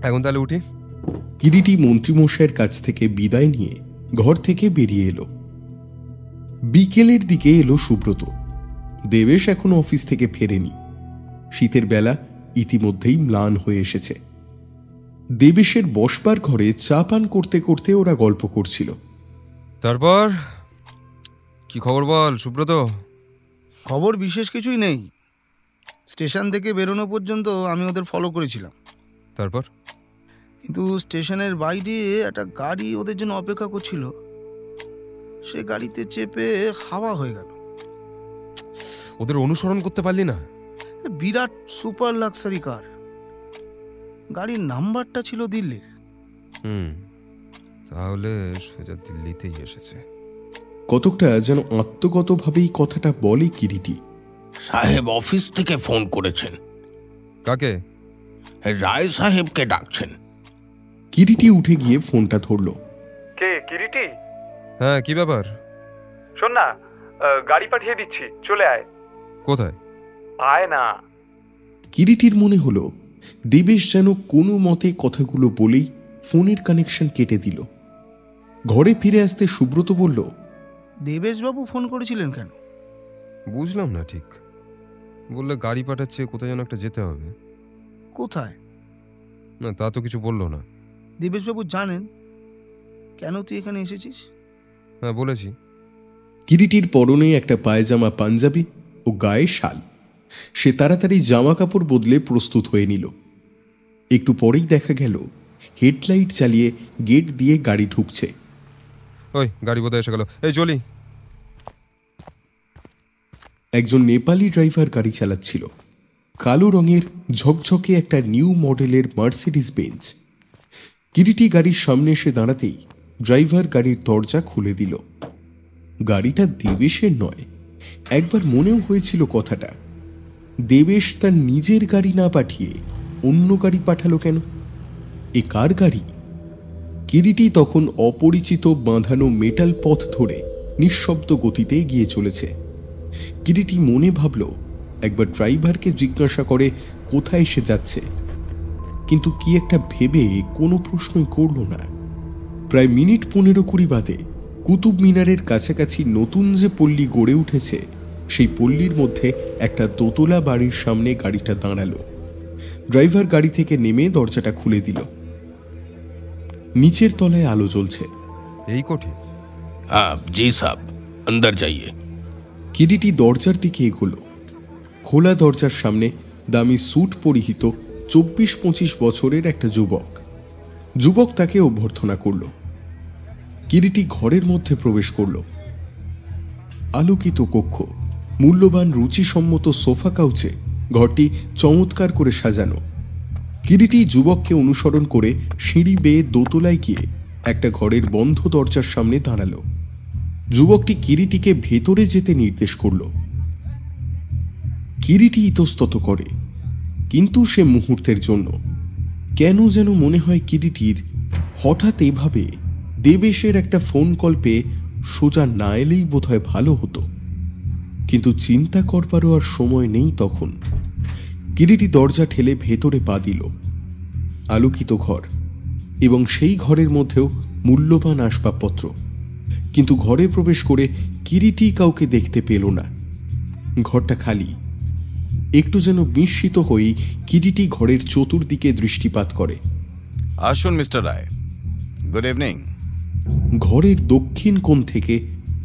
এখন তাহলে উঠি। কিরিটি মন্ত্রীমশাইয়ের কাছ থেকে বিদায় নিয়ে ঘর থেকে বেরিয়ে এলো। বিকেলের দিকে এলো সুব্রত। দেবেশ এখনো অফিস থেকে ফেরেনি। শীতের বেলা ইতিমধ্যেই ম্লান হয়ে এসেছে। দেবেশের বসবার ঘরে চা পান করতে করতে ওরা গল্প করছিল। তারপর কি খবর বল সুব্রত? খবর বিশেষ কিছুই নেই। স্টেশন থেকে বেরোনো পর্যন্ত আমি ওদের ফলো করেছিলাম। তারপর? কিন্তু স্টেশনের বাইরে একটা গাড়ি ওদের জন্য অপেক্ষা করছিল। সে গাড়িতে চেপে হাওয়া হয়ে গেল। ওদের অনুসরণ করতে পারলি না? বিরাট সুপার লাক্সারি কার। গাড়ির নাম্বারটা ছিল দিল্লির। তাহলে সোজা দিল্লিতেই এসেছে। কতকটা যেন আত্মগতভাবেই কথাটা বলে কিরিটি। সাহেব অফিস থেকে ফোন করেছেন। কাকে? রায় সাহেবকে ডাকছেন। কিরিটি উঠে গিয়ে ফোনটা ধরল। কে? কিরিটি? হ্যাঁ, কি ব্যাপার? শোন না, গাড়ি পাঠিয়ে দিচ্ছি, চলে আয়। কোথায়? আয় না। কিরিটির মনে হলো দেবেশ যেন কোনো মতে কথাগুলো বলেই ফোনের কানেকশন কেটে দিল। ঘরে ফিরে আসতে সুব্রত বলল, দেবেশবাবু ফোন করেছিলেন কেন? বুঝলাম না ঠিক। বললে গাড়ি পাঠাচ্ছে, কোথায় যেন একটা যেতে হবে। কোথায়? না, তা তো কিছু বললো না। দেবেশবাবু জানেন কেন তুই এখানে এসেছিস? হ্যাঁ, বলেছি। কিরিটির পরনে একটা পায়জামা পাঞ্জাবি ও গায়ে শাল। সে তাড়াতাড়ি জামা কাপড় বদলে প্রস্তুত হয়ে নিল। একটু পরেই দেখা গেল হেডলাইট চালিয়ে গেট দিয়ে গাড়ি ঢুকছে। ওই গাড়ি বোধহয় এসে গেল, এই চলি। একজন নেপালি ড্রাইভার গাড়ি চালাচ্ছিল। কালো রঙের ঝকঝকে একটা নিউ মডেলের মার্সিডিজ বেঞ্চ। কিরিটি গাড়ির সামনে এসে দাঁড়াতেই ড্রাইভার গাড়ির দরজা খুলে দিল। গাড়িটা দেবেশের নয়। একবার মনেও হয়েছিল কথাটা, দেবেশ তার নিজের গাড়ি না পাঠিয়ে অন্য গাড়ি পাঠালো কেন? এ কার গাড়ি? কিরিটি তখন অপরিচিত বাঁধানো মেটাল পথ ধরে নিঃশব্দ গতিতে এগিয়ে চলেছে। কিরিটি মনে ভাবল একবার ড্রাইভারকে জিজ্ঞাসা করে কোথায় এসে যাচ্ছে, কিন্তু কি একটা ভেবে কোনো প্রশ্নই করল না। প্রায় মিনিট 15-20 বাদে কুতুব মিনারের কাছাকাছি নতুন যে পল্লী গড়ে উঠেছে সেই পল্লীর মধ্যে একটা দোতলা বাড়ির সামনে গাড়িটা দাঁড়ালো। ড্রাইভার গাড়ি থেকে নেমে দরজাটা খুলে দিল। নিচের তলায় আলো জ্বলছে। এই কোঠি? হ্যাঁ জি সাহেব, অন্দর যাইয়ে। কিরিটি দরজার দিকে এগোলো। খোলা দরজার সামনে দামি স্যুট পরিহিত 24-25 বছরের একটা যুবক তাকে অভ্যর্থনা করল। কিরিটি ঘরের মধ্যে প্রবেশ করল। আলোকিত কক্ষ, মূল্যবান রুচিসম্মত সোফা কাউচে ঘরটি চমৎকার করে সাজানো। কিরিটি যুবককে অনুসরণ করে সিঁড়ি বেয়ে দোতলায় গিয়ে একটা ঘরের বন্ধ দরজার সামনে দাঁড়ালো। যুবকটি কিরিটিকে ভেতরে যেতে নির্দেশ করল। কিরিটি ইতস্তত করে, কিন্তু সে মুহূর্তের জন্য কেন যেন মনে হয় কিরিটির হঠাৎ এভাবে দেবেশের একটা ফোন কল পেয়ে সোজা না এলেই বোধহয় ভালো হতো। কিন্তু চিন্তা করবারও আর সময় নেই তখন। কিরিটি দরজা ঠেলে ভেতরে পা দিল। আলোকিত ঘর, এবং সেই ঘরের মধ্যেও মূল্যবান আসবাবপত্র। কিন্তু ঘরে প্রবেশ করে কিরিটি কাউকে দেখতে পেল না। ঘরটা খালি। একটু যেন বিস্মিত হয়েই কিরিটি ঘরের চতুর্দিকে দৃষ্টিপাত করে। আসুন মিস্টার রায়, গুড ইভিনিং। ঘরের দক্ষিণ কোণ থেকে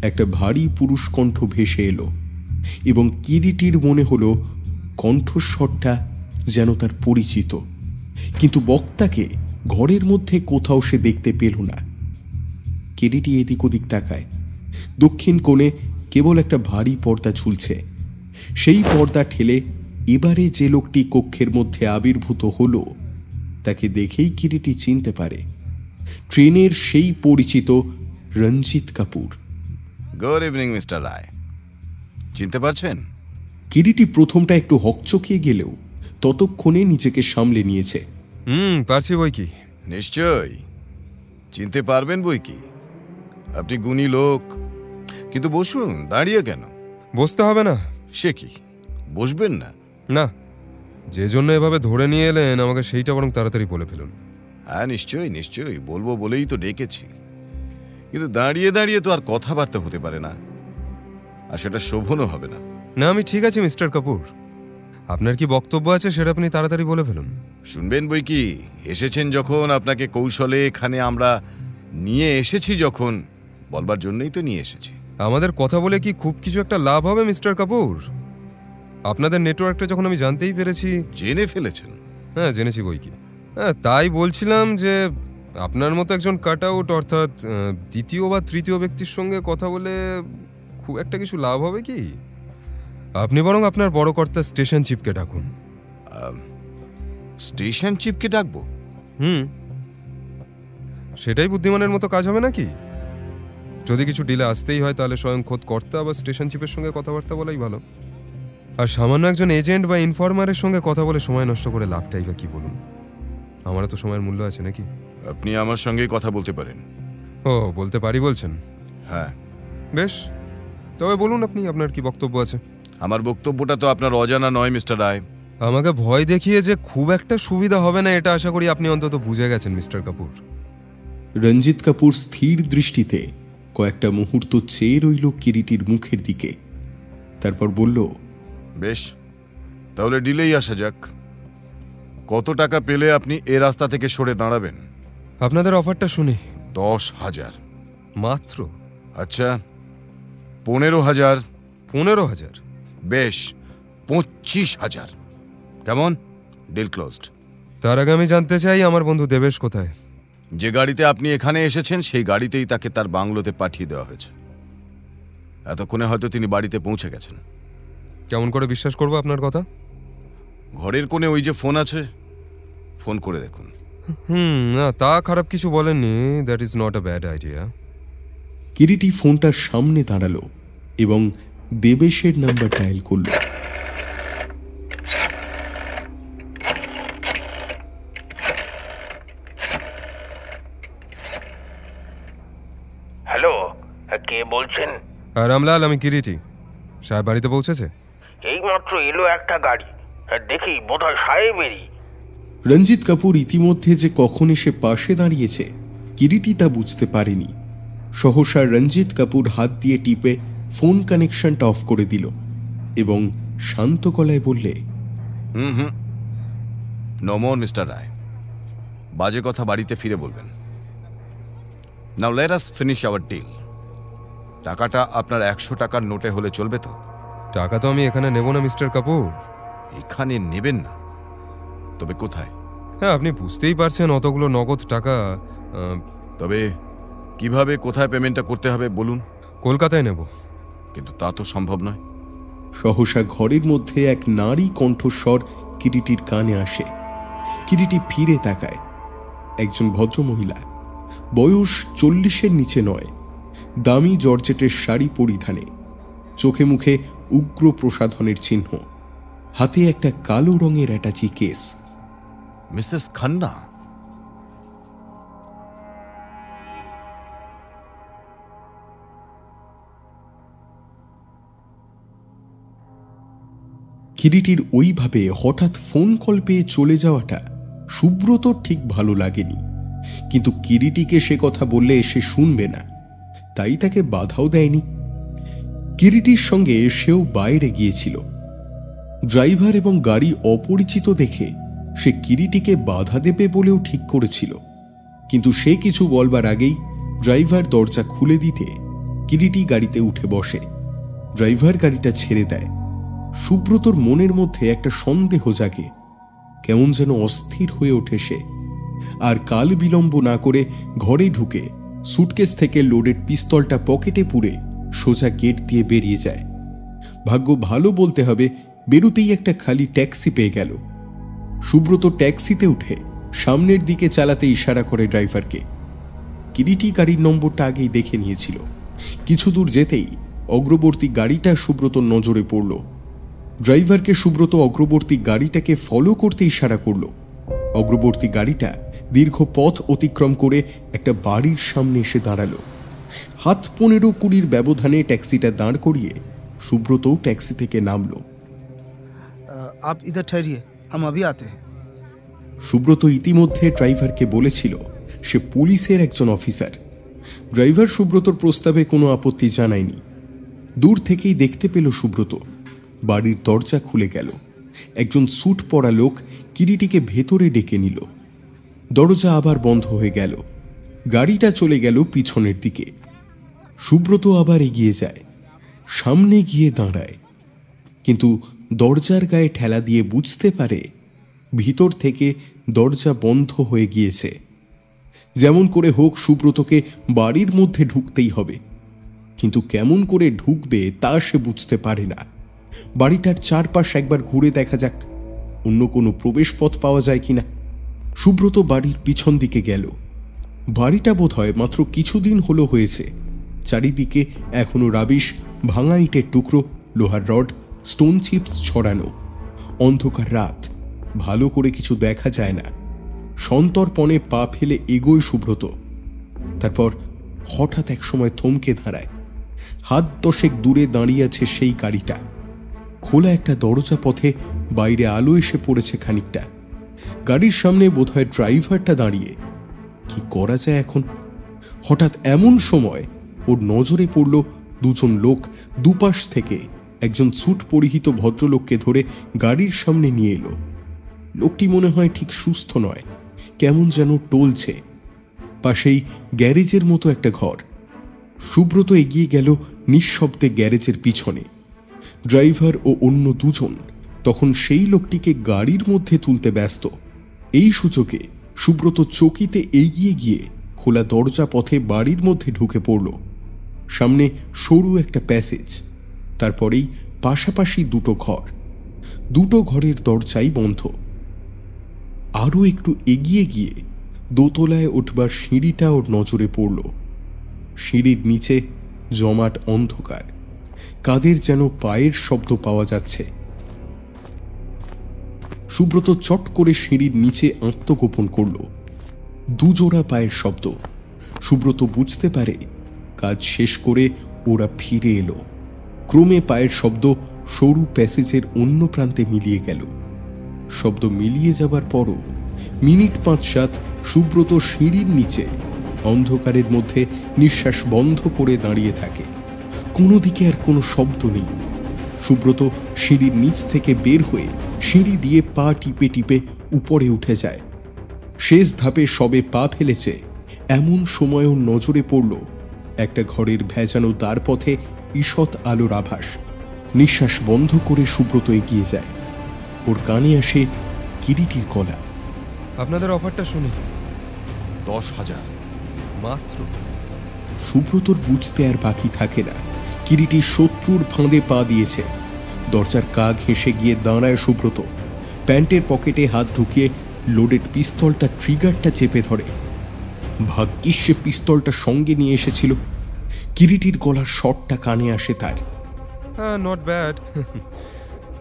একটা ভারী পুরুষ কণ্ঠ ভেসে এলো, এবং কিরিটির মনে হলো কণ্ঠস্বরটা যেন তার পরিচিত, কিন্তু বক্তাকে ঘরের মধ্যে কোথাও সে দেখতে পেল না। কিরিটি এদিক ওদিক তাকায়। দক্ষিণ কোণে কেবল একটা ভারী পর্দা ঝুলছে। সেই পর্দা ঠেলে এবারে যে লোকটি কক্ষের মধ্যে আবির্ভূত হলো তাকে দেখেই কিরিটি চিনতে পারে। ট্রেনের সেই পরিচিত রঞ্জিত কাপুর। গুড ইভিনিং মিস্টার রায়, চিনতে পারছেন? কিরিটি প্রথমটা একটু হকচকিয়ে গেলেও ততক্ষণে নিজেকে সামলে নিয়েছে। পারছি বই কি। নিশ্চয়ই চিনতে পারবেন বই কি, আপনি গুণী লোক। কিন্তু বসুন, দাঁড়িয়ে কেন? বসতে হবে না। সে কি, বসবেন না? না, যে জন্য এভাবে ধরে নিয়ে এলেন আমাকে সেইটা বরং তাড়াতাড়ি বলে ফেলুন। হ্যাঁ নিশ্চয়ই বলবো বলেই তো ডেকেছি। কিন্তু দাঁড়িয়ে দাঁড়িয়ে তো আর কথাবার্তা হতে পারে না, আর সেটা শোভনও হবে না। না, আমি ঠিক আছি মিস্টার কাপুর। আপনার কি বক্তব্য আছে সেটা আপনি তাড়াতাড়ি বলে ফেলুন। শুনবেন বই কি, এসেছেন যখন, আপনাকে কৌশলে এখানে আমরা নিয়ে এসেছি যখন, বলবার জন্যই তো নিয়ে এসেছি। আমাদের কথা বলে কি খুব কিছু একটা লাভ হবে মিস্টার কাপুর? আপনাদের নেটওয়ার্কটা যখন আমি জানতেই পেরেছি। জেনে ফেলেছেন? হ্যাঁ, জেনেছি বই কি। হ্যাঁ, তাই বলছিলাম যে আপনার মতো একজন কাট আউট, অর্থাৎ দ্বিতীয় বা তৃতীয় ব্যক্তির সঙ্গে কথা বলে খুব একটা কিছু লাভ হবে কি? আপনি বরং আপনার বড় কর্তা স্টেশন চিফকে ডাকুন। স্টেশন চিফকে ডাকবো? সেটাই বুদ্ধিমানের মতো কাজ হবে নাকি? যদি কিছু ডিলে আসতেই হয় তাহলে স্বয়ং খোদ কর্তা বা স্টেশন চিফের সঙ্গে কথাবার্তা বলাই ভালো। আর সামান্য একজন এজেন্ট বা ইনফরমারের সঙ্গে কথা বলে সময় নষ্ট করে লাভটাই বা কি বলুন? আমারও তো সময়ের মূল্য আছে নাকি? আপনি আমার সঙ্গেই কথা বলতে পারেন। ও, বলতে পারি বলছেন? হ্যাঁ। বেশ, তবে বলুন আপনি, আপনার কি বক্তব্য আছে? আমার বক্তব্যটা তো আপনার অজানা নয় মিস্টার রায়। আমাকে ভয় দেখিয়ে যে খুব একটা সুবিধা হবে না এটা আশা করি আপনি অন্তত বুঝে গেছেন মিস্টার কাপুর। রঞ্জিত কাপুর স্থির দৃষ্টিতে কয়েকটা মুহূর্ত চেয়ে রইল কিরিটির মুখের দিকে, তারপর বলল, বেশ, তাহলে ডিলেই আসা যাক। কত টাকা পেলে আপনি এ রাস্তা থেকে সরে দাঁড়াবেন? আপনাদের অফারটা শুনি। 10,000 মাত্র? আচ্ছা, 15,000। 15,000? বেশ, 25,000। কেমন? Deal closed. তার আগে আমি জানতে চাই আমার বন্ধু দেবেশ কোথায়? যে গাড়িতে আপনি এখানে এসেছেন সেই গাড়িতেই তাকে তার বাংলোতে পাঠিয়ে দেওয়া হয়েছে। এতক্ষণে হয়তো তিনি বাড়িতে পৌঁছে গেছেন। কেমন করে বিশ্বাস করবো আপনার কথা? ঘরের কোণে ওই যে ফোন আছে, ফোন করে দেখুন। না, তা খারাপ কিছু বলেননি। That is not a bad idea. Kiriti ফোনটার সামনে দাঁড়ালো এবং দেবেশের নাম্বার ডায়াল করল। হ্যালো, কে বলছেন? রামলাল, আমি কিরিটি। সাহেব বাড়িতে পৌঁছেছে? এইমাত্র এলো একটা গাড়ি, দেখি বোধহয় সাহেবেরই। রঞ্জিত কাপুর ইতিমধ্যে যে কখন এসে পাশে দাঁড়িয়েছে কিরিটি তা বুঝতে পারেনি। সহসা রঞ্জিত কাপুর হাত দিয়ে টিপে ফোন কানেকশনটা অফ করে দিল এবং শান্ত গলায় বললে, নমস্কার মিস্টার রায়, বাজে কথা বাড়িতে ফিরে বলবেন। Now let us finish our deal. টাকাটা আপনার 100 টাকার নোটে হলে চলবে তো? টাকা তো আমি এখানে নেব না মিস্টার কাপুর। এখানে নেবেন না, তবে কোথায়? হ্যাঁ, আপনি বুঝতেই পারছেন অতগুলো নগদ টাকা। তবে কিভাবে, কোথায় পেমেন্টটা করতে হবে বলুন। কলকাতায় নেব। কিন্তু তা তো সম্ভব নয়। সহসা ঘরের মধ্যে এক নারী কণ্ঠস্বর কিরিটির কানে আসে। কিরিটি ফিরে তাকায়। একজন ভদ্রমহিলা, বয়স 40-এর নিচে নয়, দামি জর্জেটের শাড়ি পরিধানে, চোখে মুখে উগ্র প্রসাধনের চিহ্ন, হাতে একটা কালো রঙের অ্যাটাচি কেস। মিসেস খান্না? কিরিটির ওইভাবে হঠাৎ ফোন কল পেয়ে চলে যাওয়াটা সুব্রতর ঠিক ভালো লাগেনি, কিন্তু কিরিটিকে সে কথা বললে সে শুনবে না, তাই তাকে বাধাও দেয়নি। কিরিটির সঙ্গে সেও বাইরে গিয়েছিল। ড্রাইভার এবং গাড়ি অপরিচিত দেখে সে কিরিটিকে বাধা দেবে বলেও ঠিক করেছিল, কিন্তু সে কিছু বলবার আগেই ড্রাইভার দরজা খুলে দিতে কিরিটি গাড়িতে উঠে বসে। ড্রাইভার গাড়িটা ছেড়ে দেয়। সুব্রতর মনের মধ্যে একটা সন্দেহ জাগে, কেমন যেন অস্থির হয়ে ওঠে সে। আর কাল বিলম্ব না করে ঘরে ঢুকে সুটকেস থেকে লোডেড পিস্তলটা পকেটে পুরে সোজা গেট দিয়ে বেরিয়ে যায়। ভাগ্য ভালো বলতে হবে, বেরুতেই একটা খালি ট্যাক্সি পেয়ে গেল। সুব্রত ট্যাক্সিতে উঠে সামনের দিকে চালাতে ইশারা করে ড্রাইভারকে। কিরিটি গাড়ির নম্বরটা আগেই দেখে নিয়েছিল। কিছু দূর যেতেই অগ্রবর্তী গাড়িটা সুব্রতর নজরে পড়ল। ড্রাইভারকে সুব্রত অগ্রবর্তী গাড়িটাকে ফলো করতে ইশারা করল। অগ্রবর্তী গাড়িটা দীর্ঘ পথ অতিক্রম করে একটা বাড়ির সামনে এসে দাঁড়ালো। হাত 15-20 ব্যবধানে ট্যাক্সিটা দাঁড় করিয়ে সুব্রত ট্যাক্সি থেকে নামল। আপ ইধর ঠহরিয়ে, হাম আভি আতে হ্যায়। সুব্রত ইতিমধ্যে ড্রাইভারকে বলেছিল সে পুলিশের একজন অফিসার। ড্রাইভার সুব্রতর প্রস্তাবে কোনো আপত্তি জানায়নি। দূর থেকেই দেখতে পেল সুব্রত বাড়ির দরজা খুলে গেল। একজন স্যুট পরা লোক কিরিটিকে ভেতরে ডেকে নিল। দরজা আবার বন্ধ হয়ে গেল। গাড়িটা চলে গেল পিছনের দিকে। সুব্রত আবার এগিয়ে যায়, সামনে গিয়ে দাঁড়ায়, কিন্তু দরজার গায়ে ঠেলা দিয়ে বুঝতে পারে ভিতর থেকে দরজা বন্ধ হয়ে গিয়েছে। যেমন করে হোক সুব্রতকে বাড়ির মধ্যে ঢুকতেই হবে, কিন্তু কেমন করে ঢুকবে তা সে বুঝতে পারে না। বাড়িটার চারপাশ একবার ঘুরে দেখা যাক, অন্য কোনো প্রবেশ পথ পাওয়া যায় কিনা। সুব্রত বাড়ির পিছন দিকে গেল। বাড়িটা বোধহয় মাত্র কিছুদিন হলো হয়েছে। চারিদিকে এখনো রাবিশ, ভাঙা ইটের টুকরো, লোহার রড, স্টোন চিপস ছড়ানো। অন্ধকার রাত, ভালো করে কিছু দেখা যায় না। সন্তর্পণে পা ফেলে এগোয় সুব্রত। তারপর হঠাৎ এক সময় থমকে দাঁড়ায়। হাত 10 দূরে দাঁড়িয়ে আছে সেই গাড়িটা। খোলা একটা দরজা পথে বাইরে আলো এসে পড়েছে খানিকটা। গাড়ির সামনে বোধহয় ড্রাইভারটা দাঁড়িয়ে। কি করা যায় এখন? হঠাৎ এমন সময় ওর নজরে পড়ল দুজন লোক দুপাশ থেকে একজন স্যুট পরিহিত ভদ্রলোককে ধরে গাড়ির সামনে নিয়ে এলো। লোকটি মনে হয় ঠিক সুস্থ নয়, কেমন যেন টলছে। পাশেই গ্যারেজের মতো একটা ঘর। সুব্রত এগিয়ে গেল নিঃশব্দে গ্যারেজের পিছনে। ড্রাইভার ও অন্য দুজন তখন সেই লোকটিকে গাড়ির মধ্যে তুলতে ব্যস্ত। এই সুযোগে সুব্রত চকিতে এগিয়ে গিয়ে খোলা দরজা পথে বাড়ির মধ্যে ঢুকে পড়ল। সামনে সরু একটা প্যাসেজ, তারপরেই পাশাপাশি দুটো ঘর। দুটো ঘরের দরজাই বন্ধ। আরও একটু এগিয়ে গিয়ে দোতলায় উঠবার সিঁড়িটা ওর নজরে পড়ল। সিঁড়ির নিচে জমাট অন্ধকার, কাদের যেন পায়ের শব্দ পাওয়া যাচ্ছে। সুব্রত চট করে সিঁড়ির নিচে আত্মগোপন করল। দুজোড়া পায়ের শব্দ। সুব্রত বুঝতে পারে কাজ শেষ করে ওরা ফিরে এলো। ক্রমে পায়ের শব্দ সরু প্যাসেজের অন্য প্রান্তে মিলিয়ে গেল। শব্দ মিলিয়ে যাবার পরও মিনিট 5-7 সুব্রত সিঁড়ির নিচে অন্ধকারের মধ্যে নিঃশ্বাস বন্ধ করে দাঁড়িয়ে থাকে। কোনো দিকে আর কোনো শব্দ নেই। সুব্রত সিঁড়ির নিচ থেকে বের হয়ে সিঁড়ি দিয়ে পা টিপে টিপে উপরে উঠে যায়। শেষ ধাপে সবে পা ফেলেছে এমন সময়ও নজরে পড়ল একটা ঘরের ভেজানো দ্বার পথে ঈষৎ আলোর আভাস। নিঃশ্বাস বন্ধ করে সুব্রত এগিয়ে যায়। ওর কানে আসে কিরিটির গলা। আপনাদের অফারটা শুনি। 10,000 মাত্র। সুব্রতর বুঝতে আর বাকি থাকে না, কিরিটি শত্রুর ফাঁদে পা দিয়েছে। দরজার কাক ঘেঁষে গিয়ে দাঁড়ায় সুব্রত, প্যান্টের পকেটে হাত ঢুকিয়ে লোডেড পিস্তলটা ট্রিগারটা চেপে ধরে। ভাগ্যিস সে পিস্তলটা সঙ্গে নিয়ে এসেছিল। কিরিটির গলার শটটা কানে আসে তার। হ্যাঁ, নট ব্যাড।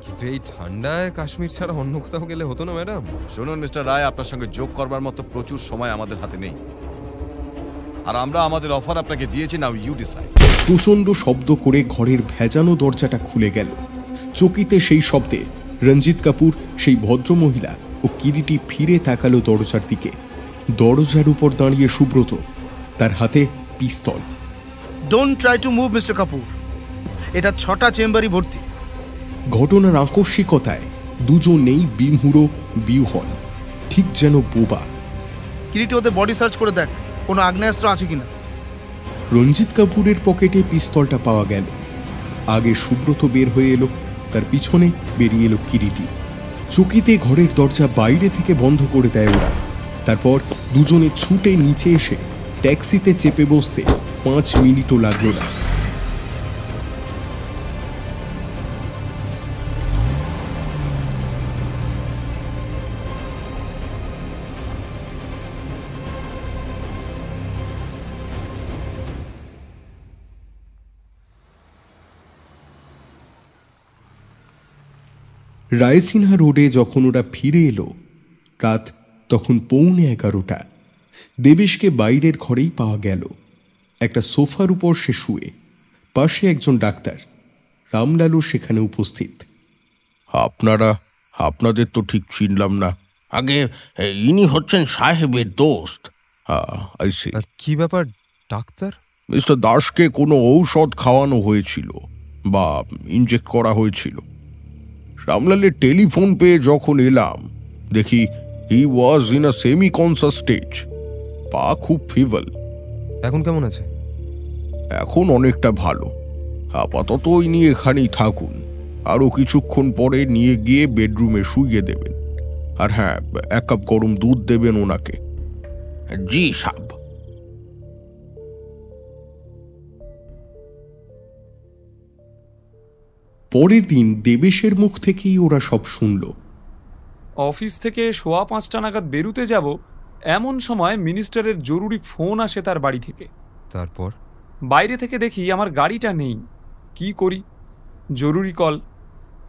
কিন্তু এই ঠান্ডায় কাশ্মীর ছাড়া অন্য কোথাও গেলে হতো না ম্যাডাম? শুনুন মিস্টার রায়, আপনার সঙ্গে যোগ করবার মতো প্রচুর সময় আমাদের হাতে নেই, আর আমরা আমাদের অফার আপনাকে দিয়েছি। Now you decide. প্রচণ্ড শব্দ করে ঘরের ভেজানো দরজাটা খুলে গেল। চকিতে সেই শব্দে রঞ্জিত কাপুর, সেই ভদ্রমহিলা ও কিরিটি ফিরে তাকালো দরজার দিকে। দরজার উপর দাঁড়িয়ে সুব্রত, তার হাতে পিস্তল। Don't try to move mister Kapoor, এটা 6টা চেম্বারই ভর্তি। ঘটনার আকস্মিকতায় দুজনেই বিমহুড়ো বিহ্বল, ঠিক যেন বোবা। কিরিটি ওদের বডি সার্চ করে দেখ কোনো আগ্নেয়াস্ত্র আছে কিনা। রঞ্জিত কাপুরের পকেটে পিস্তলটা পাওয়া গেল। আগে সুব্রত বের হয়ে এলো, তার পিছনে বেরিয়ে এলো কিরিটি। চকিতে ঘরের দরজা বাইরে থেকে বন্ধ করে দেয় ওরা। তারপর দুজনে ছুটে নিচে এসে ট্যাক্সিতে চেপে বসতে 5 মিনিটও লাগলো না। রায়সিনহা রোডে যখন ওরা ফিরে এলো, রাত তখন 11:15। দেবেশকে বাইরের ঘরেই পাওয়া গেল। একটা সোফার উপর সে শুয়ে, পাশে একজন ডাক্তার। রামলালও সেখানে উপস্থিত। আপনাদের তো ঠিক চিনলাম না। আগে ইনি হচ্ছেন সাহেবের দোস্ত। কি ব্যাপার ডাক্তার? মিস্টার দাসকে কোনো ঔষধ খাওয়ানো হয়েছিল বা ইনজেক্ট করা হয়েছিল। রামলালের টেলিফোন পেয়ে যখন এলাম, দেখি he was in a semi conscious stage. পা খুব ফিভাল। এখন কেমন আছে? এখন অনেকটা ভালো। আপাতত ইনি এখানেই থাকুন, আরও কিছুক্ষণ পরে নিয়ে গিয়ে বেডরুমে শুইয়ে দেবেন। আর হ্যাঁ, 1 কাপ গরম দুধ দেবেন ওনাকে। জি সাহেব। পরের দিন দেবেশের মুখ থেকেই ওরা সব শুনল। অফিস থেকে 5:15 নাগাদ বেরুতে যাব, এমন সময় মিনিস্টারের জরুরি ফোন আসে তার বাড়ি থেকে। তারপর বাইরে থেকে দেখি আমার গাড়িটা নেই। কি করি? জরুরি কল।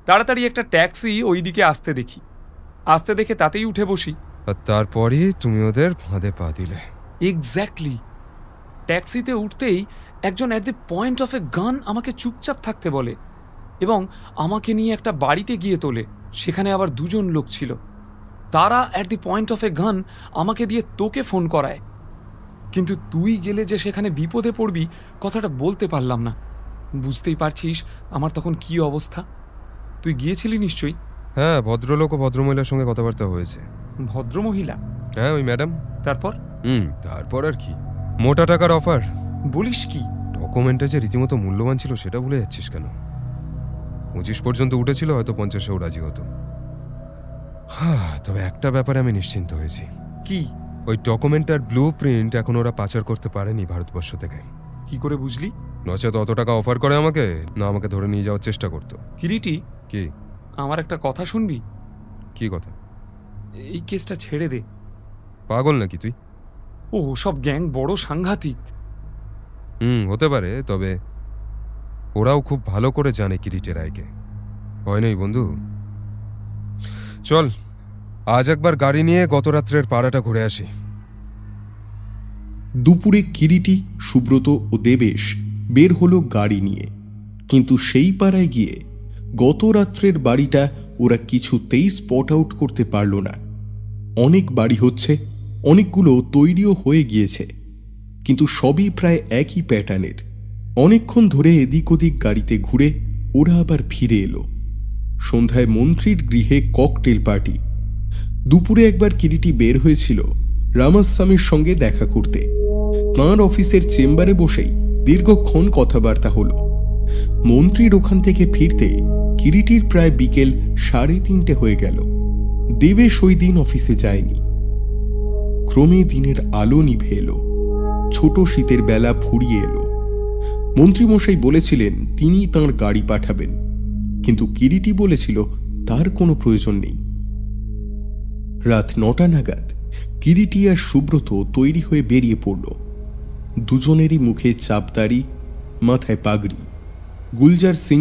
তাড়াতাড়ি একটা ট্যাক্সি ওই দিকে আসতে দেখি। আসতে দেখে তাতেই উঠে বসি। আর তারপরই তুমি ওদের ফাঁদে পা দিলে। এক্স্যাক্টলি। ট্যাক্সিতে উঠতেই একজন অ্যাট দ্য পয়েন্ট অফ এ গান আমাকে চুপচাপ থাকতে বলে এবং আমাকে নিয়ে একটা বাড়িতে গিয়ে তোলে। সেখানে আবার 2 জন লোক ছিল। তারা অ্যাট দি পয়েন্ট অফ এ গান আমাকে দিয়ে তোকে ফোন করায়। কিন্তু তুই গেলে যে সেখানে বিপদে পড়বি কথাটা বলতে পারলাম না। বুঝতেই পারছিস আমার তখন কি অবস্থা। তুই গিয়েছিলি নিশ্চয়ই? হ্যাঁ, ভদ্রলোক ও ভদ্রমহিলার সঙ্গে কথাবার্তা হয়েছে। ভদ্রমহিলা? হ্যাঁ, ওই ম্যাডাম। তারপর? তারপর আর কি, মোটা টাকার অফার। বলিস কি? ডকুমেন্টে যে রীতিমতো মূল্যবান ছিল সেটা ভুলে যাচ্ছিস কেন? 25 পর্যন্ত উঠেছিল, হয়তো 50-এও রাজি হতো। হ্যাঁ, তবে একটা ব্যাপারে আমি নিশ্চিন্ত হয়েছি। কি? ওই ডকুমেন্টার ব্লু প্রিন্ট এখন ওরা পাচার করতে পারেনি ভারতবর্ষ থেকে। কি করে বুঝলি? নচেত অত টাকা অফার করে আমাকে না, আমাকে ধরে নিয়ে যাওয়ার চেষ্টা করতো। কিরিটি, কি? আমার একটা কথা শুনবি? কি কথা? এই কেসটা ছেড়ে দে। পাগল নাকি তুই? ও সব গ্যাং বড় সাংঘাতিক। হতে পারে, তবে ওরাও খুব ভালো করে জানে কিরিটের রায়কে। হয় নাই বন্ধু? চল আজ একবার গাড়ি নিয়ে গত রাত্রের পাড়াটা ঘুরে আসি। দুপুরে কিরিটি, সুব্রত ও দেবেশ বের হলো গাড়ি নিয়ে। কিন্তু সেই পাড়ায় গিয়ে গত রাত্রের বাড়িটা ওরা কিছুতেই স্পট আউট করতে পারল না। অনেক বাড়ি হচ্ছে, অনেকগুলো তৈরিও হয়ে গিয়েছে, কিন্তু সবই প্রায় একই প্যাটার্নের। অনেকক্ষণ ধরে এদিক ওদিক গাড়িতে ঘুরে ওরা আবার ফিরে এলো। সন্ধ্যায় মন্ত্রীর গৃহে ককটেল পার্টি। দুপুরে একবার কিরিটি বের হয়েছিল রামাস্বামীর সঙ্গে দেখা করতে। তাঁর অফিসের চেম্বারে বসেই দীর্ঘক্ষণ কথাবার্তা হলো। মন্ত্রীর ওখান থেকে ফিরতে কিরিটির প্রায় বিকেল 3:30 হয়ে গেল। দেবেশ ওই দিন অফিসে যায়নি। ক্রমে দিনের আলো নিভে এলো, ছোট শীতের বেলা ফুরিয়ে এলো। মন্ত্রীমশাই বলেছিলেন তিনি তাঁর গাড়ি পাঠাবেন, কিন্তু কিরিটি বলেছিল তার কোনো প্রয়োজন নেই। রাত 9টা নাগাদ কিরিটি আর সুব্রত তৈরি হয়ে বেরিয়ে পড়ল। দুজনেরই মুখে চাপদাড়ি, মাথায় পাগড়ি। গুলজার সিং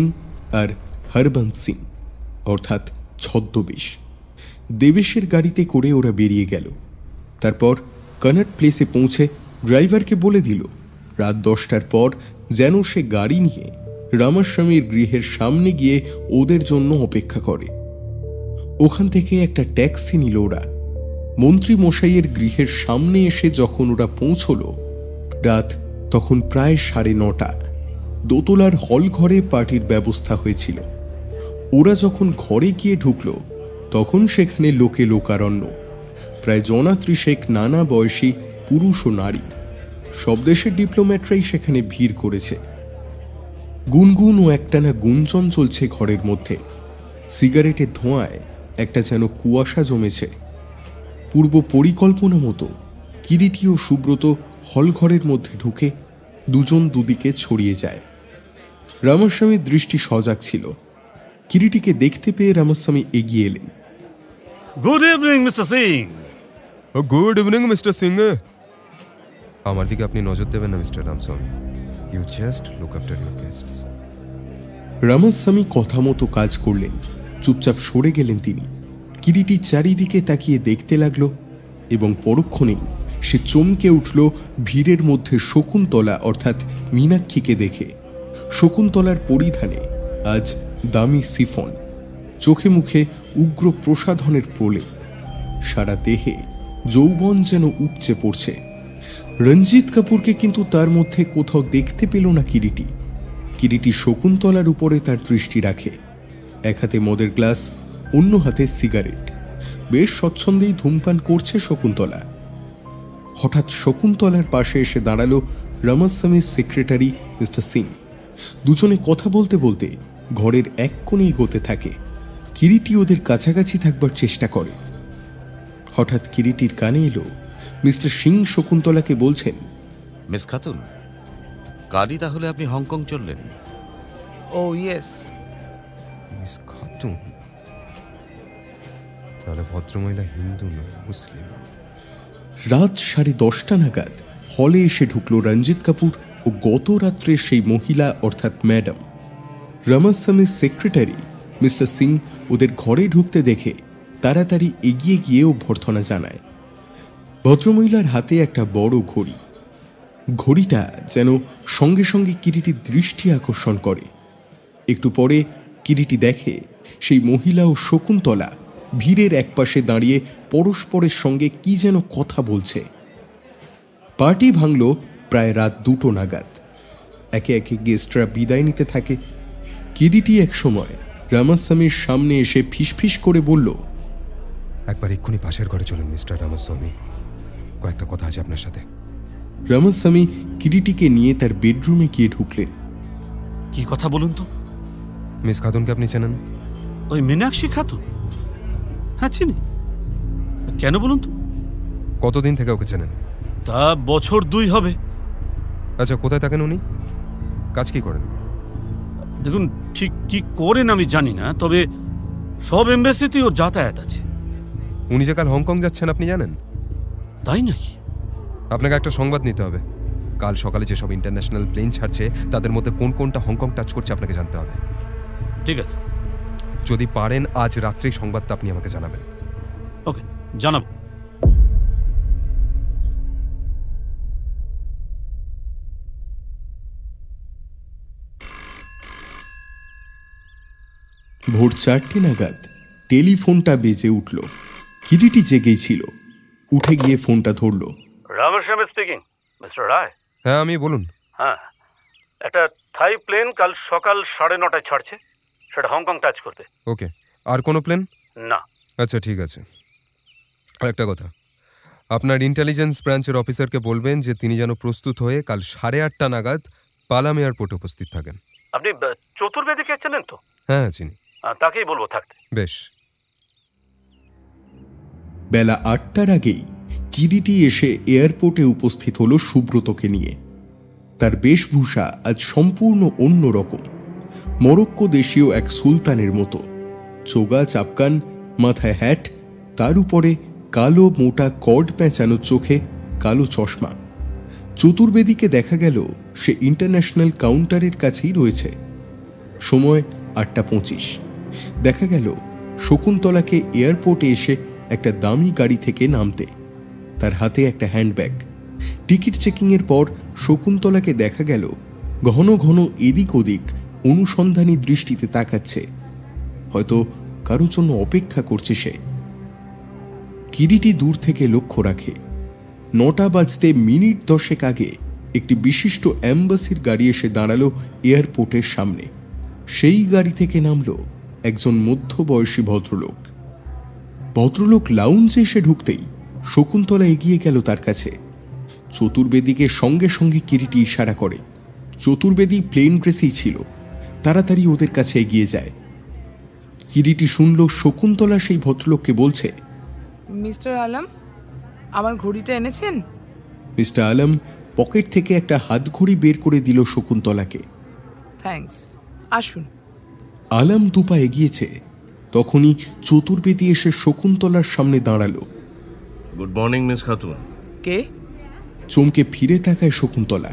আর হরবংশ সিং, অর্থাৎ ছদ্মবেশ। দেবেশের গাড়িতে করে ওরা বেরিয়ে গেল। তারপর কনট প্লেসে পৌঁছে ড্রাইভারকে বলে দিল রাত 10টার পর যেন সে গাড়ি নিয়ে রামাস্বামীর গৃহের সামনে গিয়ে ওদের জন্য অপেক্ষা করে। ওখান থেকে একটা ট্যাক্সি নিল ওরা। মন্ত্রী মশাইয়ের গৃহের সামনে এসে যখন ওরা পৌঁছল, রাত তখন প্রায় 9:30। দোতলার হল ঘরে পার্টির ব্যবস্থা হয়েছিল। ওরা যখন ঘরে গিয়ে ঢুকল, তখন সেখানে লোকে লোকারণ্য। প্রায় 30 নানা বয়সী পুরুষ ও নারী, সব দেশের ডিপ্লোম্যাটরাই সেখানে ভিড় করেছে। গুনগুন ও একটানা গুঞ্জন চলছে ঘরের মধ্যে। সিগারেটের ধোঁয়ায় একটা যেন কুয়াশা জমেছে। পূর্ব পরিকল্পনা মতো কিরিটি ও সুব্রত হলঘরের মধ্যে ঢুকে দুজন দুদিকে ছড়িয়ে যায়। রামাস্বামীর দৃষ্টি সজাগ ছিল। কিরিটিকে দেখতে পেয়ে রামাস্বামী এগিয়ে এলেন। Good evening mister Singh. Good evening mister Singh. আমার দিকে আপনি নজর দেবেন না mister Ramaswamy. You just look after your guests. Ramaswamy কথা মতো কাজ করলেন। চুপচাপ সরে গেলেন তিনি। কিরিটি চারিদিকে তাকিয়ে দেখতে লাগলো এবং পরক্ষণেই সে চমকে উঠল ভিড়ের মধ্যে শকুন্তলা অর্থাৎ মীনাক্ষীকে দেখে। শকুন্তলার পরিধানে আজ দামি সিফন, চোখে মুখে উগ্র প্রসাধনের প্রলেপ, সারা দেহে যৌবন যেন উপচে পড়ছে। রঞ্জিত কাপুরকে কিন্তু তার মধ্যে কোথাও দেখতে পেল না কিরিটি। কিরিটি শকুন্তলার উপরে তার দৃষ্টি রাখে। এক হাতে মদের গ্লাস, অন্য হাতে সিগারেট। বেশ স্বচ্ছন্দেই ধূমপান করছে শকুন্তলা। হঠাৎ শকুন্তলার পাশে এসে দাঁড়ালো রামাস্বামীর সেক্রেটারি মিস্টার সিং। দুজনে কথা বলতে বলতে ঘরের এক কোণে এগোতে থাকে। কিরিটি ওদের কাছাকাছি থাকবার চেষ্টা করে। হঠাৎ কিরিটির কানে এলো মিস্টার সিং শকুন্তলাকে বলছেন, মিস খাতুন, কালই তাহলে আপনি হংকং চললেন? ও ইয়েস। মিস খাতুন? তাহলে ভদ্রমহিলা হিন্দু নয়, মুসলিম। রাত 10:30 নাগাদ হলে এসে ঢুকলো রঞ্জিত কাপুর ও গত রাত্রে সেই মহিলা অর্থাৎ ম্যাডাম। রামাস্বামীর সেক্রেটারি মিস্টার সিং ওদের ঘরে ঢুকতে দেখে তাড়াতাড়ি এগিয়ে গিয়ে অভ্যর্থনা জানায়। ভদ্রমহিলার হাতে একটা বড় ঘড়ি। ঘড়িটা যেন সঙ্গে সঙ্গে কিরিটির দৃষ্টি আকর্ষণ করে। একটু পরে কিরিটি দেখে সেই মহিলা ও শকুন্তলা ভিড়ের একপাশে দাঁড়িয়ে পরস্পরের সঙ্গে কি যেন কথা বলছে। পার্টি ভাঙল প্রায় রাত 2টো নাগাদ। একে একে গেস্টরা বিদায় নিতে থাকে। কিরিটি এক সময় রামাস্বামীর সামনে এসে ফিসফিস করে বলল, একবার এক্ষুনি পাশের ঘরে চলুন মিস্টার রামাস্বামী, কয়েকটা কথা আছে আপনার সাথে। রামাস্বামী কিরিটিকে নিয়ে তার বেডরুমে গিয়ে ঢুকলেন। কি কথা বলুন তো? মিস খাতুনকে আপনি চেনেন? ওই মীনাক্ষী খাতুন? হ্যাঁ চিনি। কেন বলুন তো? কতদিন থেকে ওকে চেনেন? তা বছর 2 হবে। আচ্ছা, কোথায় থাকেন উনি? কাজ কি করেন? দেখুন, ঠিক কি করেন আমি জানি না, তবে সব এমবেসিতেই ওর যাতায়াত আছে। উনি যে কাল হংকং যাচ্ছেন আপনি জানেন? তাই নাকি? আপনাকে একটা সংবাদ নিতে হবে। কাল সকালে যেসব ইন্টারন্যাশনাল প্লেন ছাড়ছে তাদের মধ্যে কোন কোনটা হংকং টাচ করছে আপনাকে জানতে হবে। ঠিক আছে, যদি পারেন আজ রাত্রেই সংবাদটা আপনি আমাকে জানাবেন। ওকে, জানাবো। ভোর 4টে নাগাদ টেলিফোনটা বেজে উঠল। কিরিটি জেগেই ছিল। উঠে গিয়ে ফোনটা ধরল। রামাস্বামী স্পিকিং। মিস্টার রায়? হ্যাঁ, আমি বলুন। হ্যাঁ, একটা থাই প্লেন কাল সকাল 9:30টায় ছাড়ছে, সেটা হংকং টাচ করতে। ওকে, আর কোনো প্লেন? না। আচ্ছা, ঠিক আছে। আর একটা কথা, আপনার ইন্টেলিজেন্স ব্রাঞ্চের অফিসারকে বলবেন যে তিনি যেন প্রস্তুত হয়ে কাল 8:30 নাগাদ পালাম এয়ারপোর্টে উপস্থিত থাকেন। আপনি চতুর্বেদীকে চেনেন তো? হ্যাঁ, চিনি। তাকেই বলবো থাকতে। বেশ। বেলা 8টার আগেই কিরিটি এসে এয়ারপোর্টে উপস্থিত হলো সুব্রতকে নিয়ে। তার বেশভূষা আজ সম্পূর্ণ অন্য রকম, মরক্কো দেশীয় এক সুলতানের মতো। চোগা চাপকান, মাথায় হ্যাট, তার উপরে কালো মোটা কর্ড পেঁচানো চোখে কালো চশমা। চতুর্বেদীকে দেখা গেল সে ইন্টারন্যাশনাল কাউন্টারের কাছেই রয়েছে। সময় 8:25। দেখা গেল শকুন্তলাকে এয়ারপোর্টে এসে একটা দামি গাড়ি থেকে নামতে, তার হাতে একটা হ্যান্ডব্যাগ। টিকিট চেকিংয়ের পর শকুন্তলাকে দেখা গেল ঘন ঘন এদিক ওদিক অনুসন্ধানী দৃষ্টিতে তাকাচ্ছে, হয়তো কারোর জন্য অপেক্ষা করছে সে। কিরিটি দূর থেকে লক্ষ্য রাখে 9টা বাজতে মিনিট 10 আগে একটি বিশিষ্ট অ্যাম্বাসির গাড়ি এসে দাঁড়ালো এয়ারপোর্টের সামনে। সেই গাড়ি থেকে নামলো একজন মধ্যবয়সী ভদ্রলোক। ভদ্রলোক লাউঞ্জে এসে ঢুকতেই শকুন্তলা এগিয়ে গেল তার কাছে। চতুর্বেদীকে সঙ্গে সঙ্গে কিরিটি ইশারা করে। চতুর্বেদী প্লেন ড্রেসেই ছিল, তাড়াতাড়ি ওদের কাছে এগিয়ে যায়। কিরিটি শুনল শকুন্তলা সেই ভদ্রলোককে বলছে, মিস্টার আলম, আমার ঘড়িটা এনেছেন? মিস্টার আলম পকেট থেকে একটা হাতঘড়ি বের করে দিল শকুন্তলাকে। থ্যাঙ্কস, আসুন। আলম দুপা এগিয়েছে, তখনই চতুর্বেদী এসে শকুন্তলার সামনে দাঁড়ালো। Good morning miss Khatun. কে? চমকে ফিরে তাকায় শকুন্তলা।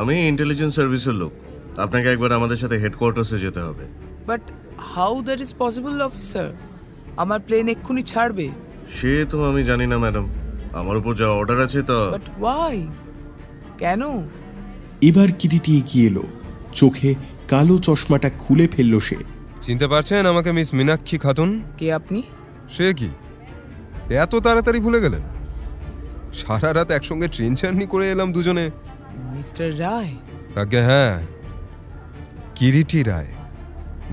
আমি ইন্টেলিজেন্স সার্ভিসের লোক, আপনাকে একবার আমাদের সাথে হেডকোয়ার্টার্সে যেতে হবে। But how that is possible officer? আমার প্লেন এক্ষুনি ছাড়বে। সে তো আমি জানি না ম্যাডাম, আমার উপর যা অর্ডার আছে তা। But why? কেন? এবার কিরিটি এগিয়ে এলো, চোখে কালো চশমাটা খুলে ফেলল সে। চিনতে পারছেন আমাকে মিস মীনাক্ষী খাতুন? কে আপনি? সে কি এত তাড়াতাড়ি ভুলে গেলেন? সারা রাত একসঙ্গে ট্রেন জার্নি করে এলাম দুজনে। মিস্টার রায়? আজ্ঞে হ্যাঁ, কিরিটি রায়।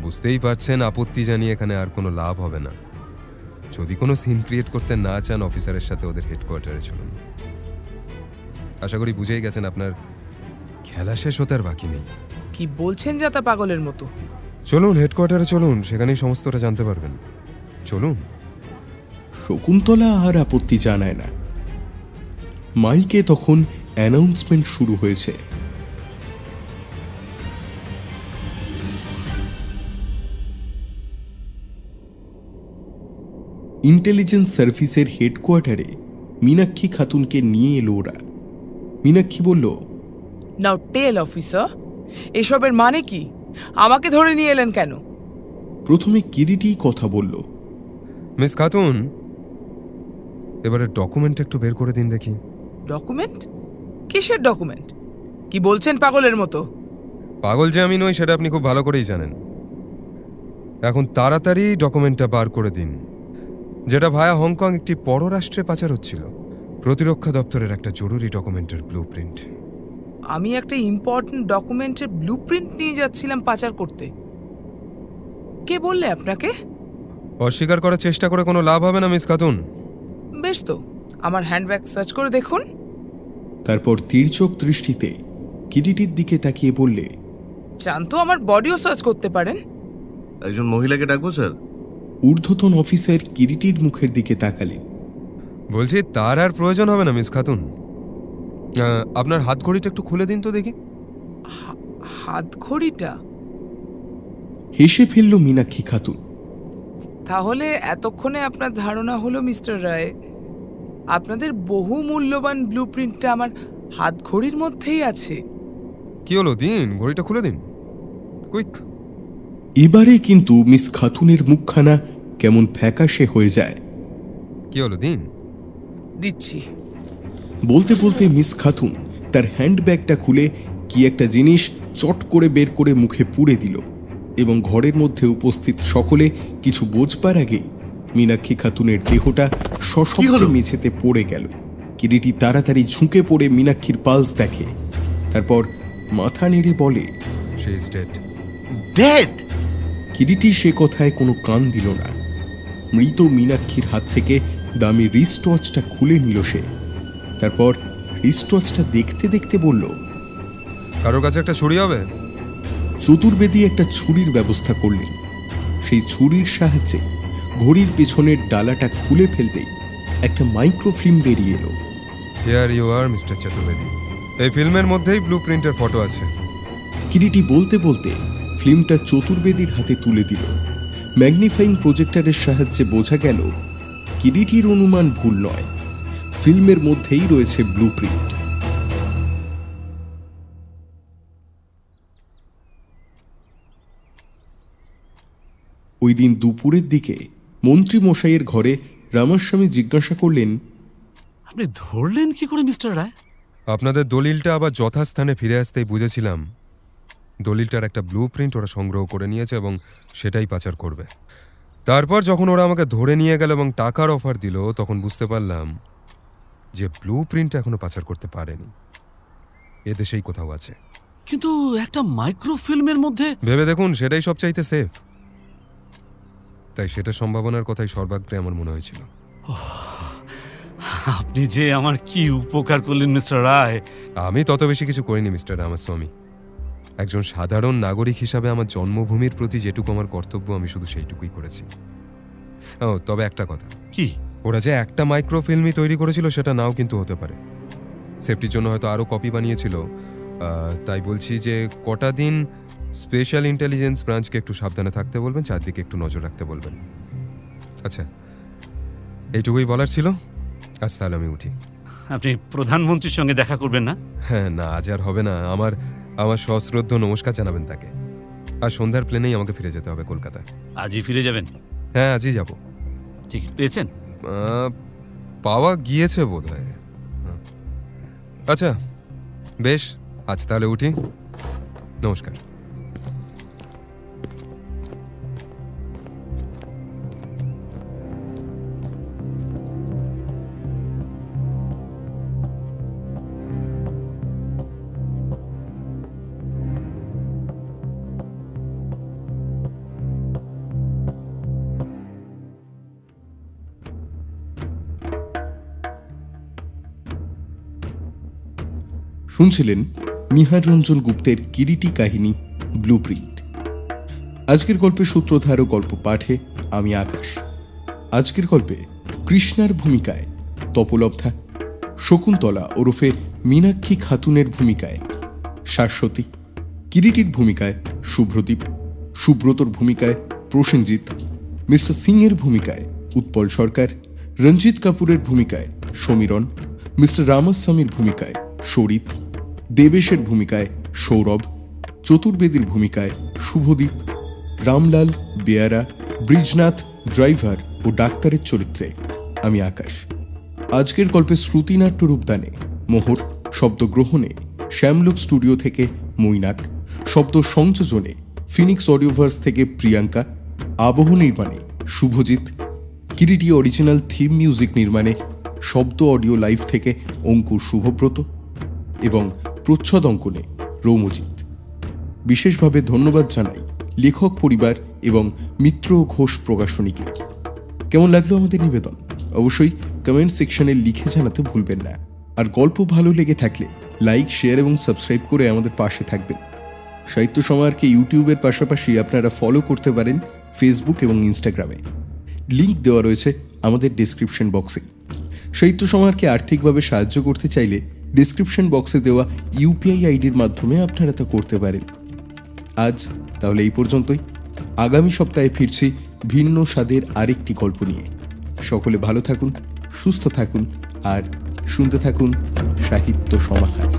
বুঝতেই পারছেন আপত্তি জানিয়ে এখানে আর কোনো লাভ হবে না। যদি কোনো সিন ক্রিয়েট করতে না চান অফিসারের সাথে ওদের হেডকোয়ার্টারে চলুন। আশা করি বুঝেই গেছেন আপনার খেলা শেষ হতে আর বাকি নেই। কি বলছেন যাতা পাগলের মতো? চলুন হেডকোয়ার্টারে চলুন, সেখানেই সমস্তটা জানতে পারবেন। চলুন। শকুন্তলা আর আপত্তি জানায় না। মাইকে তখন অ্যানাউন্সমেন্ট শুরু হয়েছে। ইন্টেলিজেন্স সার্ভিসের হেডকোয়ার্টারে মীনাক্ষী খাতুনকে নিয়ে এলো ওরা। মীনাক্ষী বলল, নাও টেল অফিসার, এসবের মানে কি? আমাকে ধরে নিয়ে এলেন কেন? প্রথমে কিরিটি কথা বলল। মিস খাতুন, এবারে ডকুমেন্ট একটু বের করে দিন দেখি। ডকুমেন্ট? কিসের ডকুমেন্ট? কি বলছেন পাগলের মতো? পাগল যে আমি নই সেটা আপনি খুব ভালো করেই জানেন। এখন তাড়াতাড়ি ডকুমেন্টটা বার করে দিন, যেটা ভায়া হংকং একটি পররাষ্ট্রে পাচার হচ্ছিল। প্রতিরক্ষা দপ্তরের একটা জরুরি ডকুমেন্টের ব্লুপ্রিন্ট। আমি একটা ইম্পর্টেন্ট ডকুমেন্টের ব্লুপ্রিন্ট নিয়ে যাচ্ছিলাম পাচার করতে। কে বললে আপনাকে? অস্বীকার করার চেষ্টা করে কোনো লাভ হবে না মিস খাতুন। বেশ তো, আমার হ্যান্ডব্যাগ সার্চ করে দেখুন। তারপর তির্যক দৃষ্টিতে কিরিটির দিকে তাকিয়ে বললে, চান তো আমার বডিও সার্চ করতে পারেন। একজন মহিলাকে ডাকবো স্যার? ঊর্ধ্বতন অফিসার কিরিটির মুখের দিকে তাকালেন। বলছি তার আর প্রয়োজন হবে না মিস খাতুন। আপনার হাতঘড়িটা একটু খুলে দিন তো দেখি। হাতঘড়িটা? হেসে ফেলল মীনাক্ষী খাতুন। তাহলে এতক্ষণে আপনার ধারণা হলো মিস্টার রায়, আপনাদের বহু মূল্যবান ব্লুপ্রিন্টটা আমার হাতঘড়ির মধ্যেই আছে। কি হলো, দিন ঘড়িটা খুলে দিন, কুইক। এবারে কিন্তু মিস খাতুনের মুখখানা কেমন ফ্যাকাশে হয়ে যায়। কি হলো, দিন। দিচ্ছি। বলতে বলতে মিস খাতুন তার হ্যান্ডব্যাগটা খুলে কি একটা জিনিস চট করে বের করে মুখে পুড়ে দিল, এবং ঘরের মধ্যে উপস্থিত সকলে কিছু বোঝবার আগেই মীনাক্ষী খাতুনের দেহটা সশব্দে মেঝেতে পড়ে গেল। কিরিটি তাড়াতাড়ি ঝুঁকে পড়ে মীনাক্ষীর পালস দেখে, তারপর মাথা নেড়ে বলে, she is dead. Dead? Kiriti সে কথায় কোনো কান দিল না। মৃত মীনাক্ষীর হাত থেকে দামি রিস্ট ওয়াচটা খুলে নিল সে। তারপর রিস্ট ওয়াচটা দেখতে দেখতে বলল, কারোর কাছে একটা ছুরি হবে? চতুর্বেদী একটা ছুরির ব্যবস্থা করলেন। সেই ছুরির সাহায্যে ঘড়ির পেছনের ডালাটা খুলে ফেলতেই একটা মাইক্রোফিল্ম বেরিয়ে এলো। Here you are mister Chaturvedi. এই ফিল্মের মধ্যেই ব্লু প্রিন্টের ফটো আছে। কিরিটি বলতে বলতে ফিল্মটা চতুর্বেদীর হাতে তুলে দিল। ম্যাগনিফাইং প্রজেক্টরের সাহায্যে বোঝা গেল কিরিটির অনুমান ভুল নয়, ফিল্মের মধ্যেই রয়েছে ব্লু প্রিন্ট। ওই দিন দুপুরের দিকে মন্ত্রী মশাইয়ের ঘরে রামাস্বামী জিজ্ঞাসা করলেন, আপনি ধরলেন কি করে মিস্টার রায়? আপনাদের দলিলটা আবার যথাস্থানে ফিরে আসতেই বুঝেছিলাম দলিলটার একটা ব্লু প্রিন্ট ওরা সংগ্রহ করে নিয়েছে এবং সেটাই পাচার করবে। তারপর যখন ওরা আমাকে ধরে নিয়ে গেল এবং টাকার অফার দিল, তখন বুঝতে পারলাম যে ব্লু প্রিন্ট এখনো পাচার করতে পারেনি, এদেশেই কোথাও আছে। কিন্তু একটা মাইক্রোফিল্মের মধ্যে ভেবে দেখুন, সেটাই সবচাইতে সেফ। তাই সেটার সম্ভাবনার কথাই সর্বাগ্রে আমার মনে হয়েছিল। আপনি যে আমার কি উপকার করলেন মিস্টার রায়। আমি তত বেশি কিছু করিনি মিস্টার রামাস্বামী। একজন সাধারণ নাগরিক হিসাবে আমার জন্মভূমির প্রতি যেটুকু আমার কর্তব্য, আমি শুধু সেইটুকুই করেছি। ও তবে একটা কথা, কি? ওরা যে একটা মাইক্রোফিল্মই তৈরি করেছিল সেটা নাও কিন্তু হতে পারে। সেফটির জন্য হয়তো আরও কপি বানিয়েছিল। তাই বলছি যে কটা দিন স্পেশাল ইন্টেলিজেন্স ব্রাঞ্চকে একটু সাবধানে থাকতে বলবেন, চারদিকে একটু নজর রাখতে বলবেন। আচ্ছা, এইটুকুই বলার ছিল। আজ তাহলে আমি উঠি। আপনি প্রধানমন্ত্রীর সঙ্গে দেখা করবেন না? হ্যাঁ, না, আজ আর হবে না। আমার সশ্রদ্ধ নমস্কার জানাবেন তাকে। আর সন্ধ্যার প্লেনেই আমাকে ফিরে যেতে হবে কলকাতা। আজই ফিরে যাবেন? হ্যাঁ, আজই যাব। টিকিট পেয়েছেন? পাওয়া গিয়েছে বোধ হয়। আচ্ছা বেশ, আজ তাহলে উঠি। নমস্কার। শুনছিলেন নিহার রঞ্জন গুপ্তের কিরিটি কাহিনী ব্লু প্রিন্ট। আজকের গল্পের সূত্রধার ও গল্প পাঠে আমি আকাশ। আজকের গল্পে কৃষ্ণার ভূমিকায় তপলব্ধা, শকুন্তলা ওরফে মীনাক্ষী খাতুনের ভূমিকায় শাশ্বতী, কিরিটির ভূমিকায় শুভ্রদীপ, সুব্রতর ভূমিকায় প্রসেনজিৎ, মিস্টার সিংয়ের ভূমিকায় উৎপল সরকার, রঞ্জিত কাপুরের ভূমিকায় সমীরণ, মিস্টার রামাস্বামীর ভূমিকায় শরিত, দেবেশের ভূমিকায় সৌরভ, চতুর্বেদীর ভূমিকায় শুভদীপ, রামলাল, বেয়ারা, ব্রিজনাথ, ড্রাইভার ও ডাক্তারের চরিত্রে আমি আকাশ। আজকের গল্পে শ্রুতিনাট্য রূপদানে মোহর, শব্দগ্রহণে শ্যামলোক স্টুডিও থেকে মৈনাক, শব্দ সংযোজনে ফিনিক্স অডিওভার্স থেকে প্রিয়াঙ্কা, আবহ নির্মাণে Subhajit, Kiriti original theme music নির্মাণে শব্দ অডিও লাইভ থেকে অঙ্কুর শুভব্রত এবং প্রচ্ছদ অঙ্কনে রৌমজিৎ। বিশেষভাবে ধন্যবাদ জানাই লেখক পরিবার এবং মিত্র ঘোষ প্রকাশনীকে। কেমন লাগলো আমাদের নিবেদন অবশ্যই কমেন্ট সেকশনে লিখে জানাতে ভুলবেন না। আর গল্প ভালো লেগে থাকলে লাইক, শেয়ার এবং সাবস্ক্রাইব করে আমাদের পাশে থাকবেন। সাহিত্য সমাহারকে ইউটিউবের পাশাপাশি আপনারা ফলো করতে পারেন ফেসবুক এবং ইনস্টাগ্রামে। লিঙ্ক দেওয়া রয়েছে আমাদের ডেসক্রিপশন বক্সে। সাহিত্য সমাহারকে আর্থিকভাবে সাহায্য করতে চাইলে ডেসক্রিপশন বক্সে দেওয়া ইউপিআই আইডির মাধ্যমে আপনারা তা করতে পারেন। আজ তাহলে এই পর্যন্তই। আগামী সপ্তাহে ফিরছি ভিন্ন স্বাদের আরেকটি গল্প নিয়ে। সকলে ভালো থাকুন, সুস্থ থাকুন আর শুনতে থাকুন সাহিত্য সমাহার।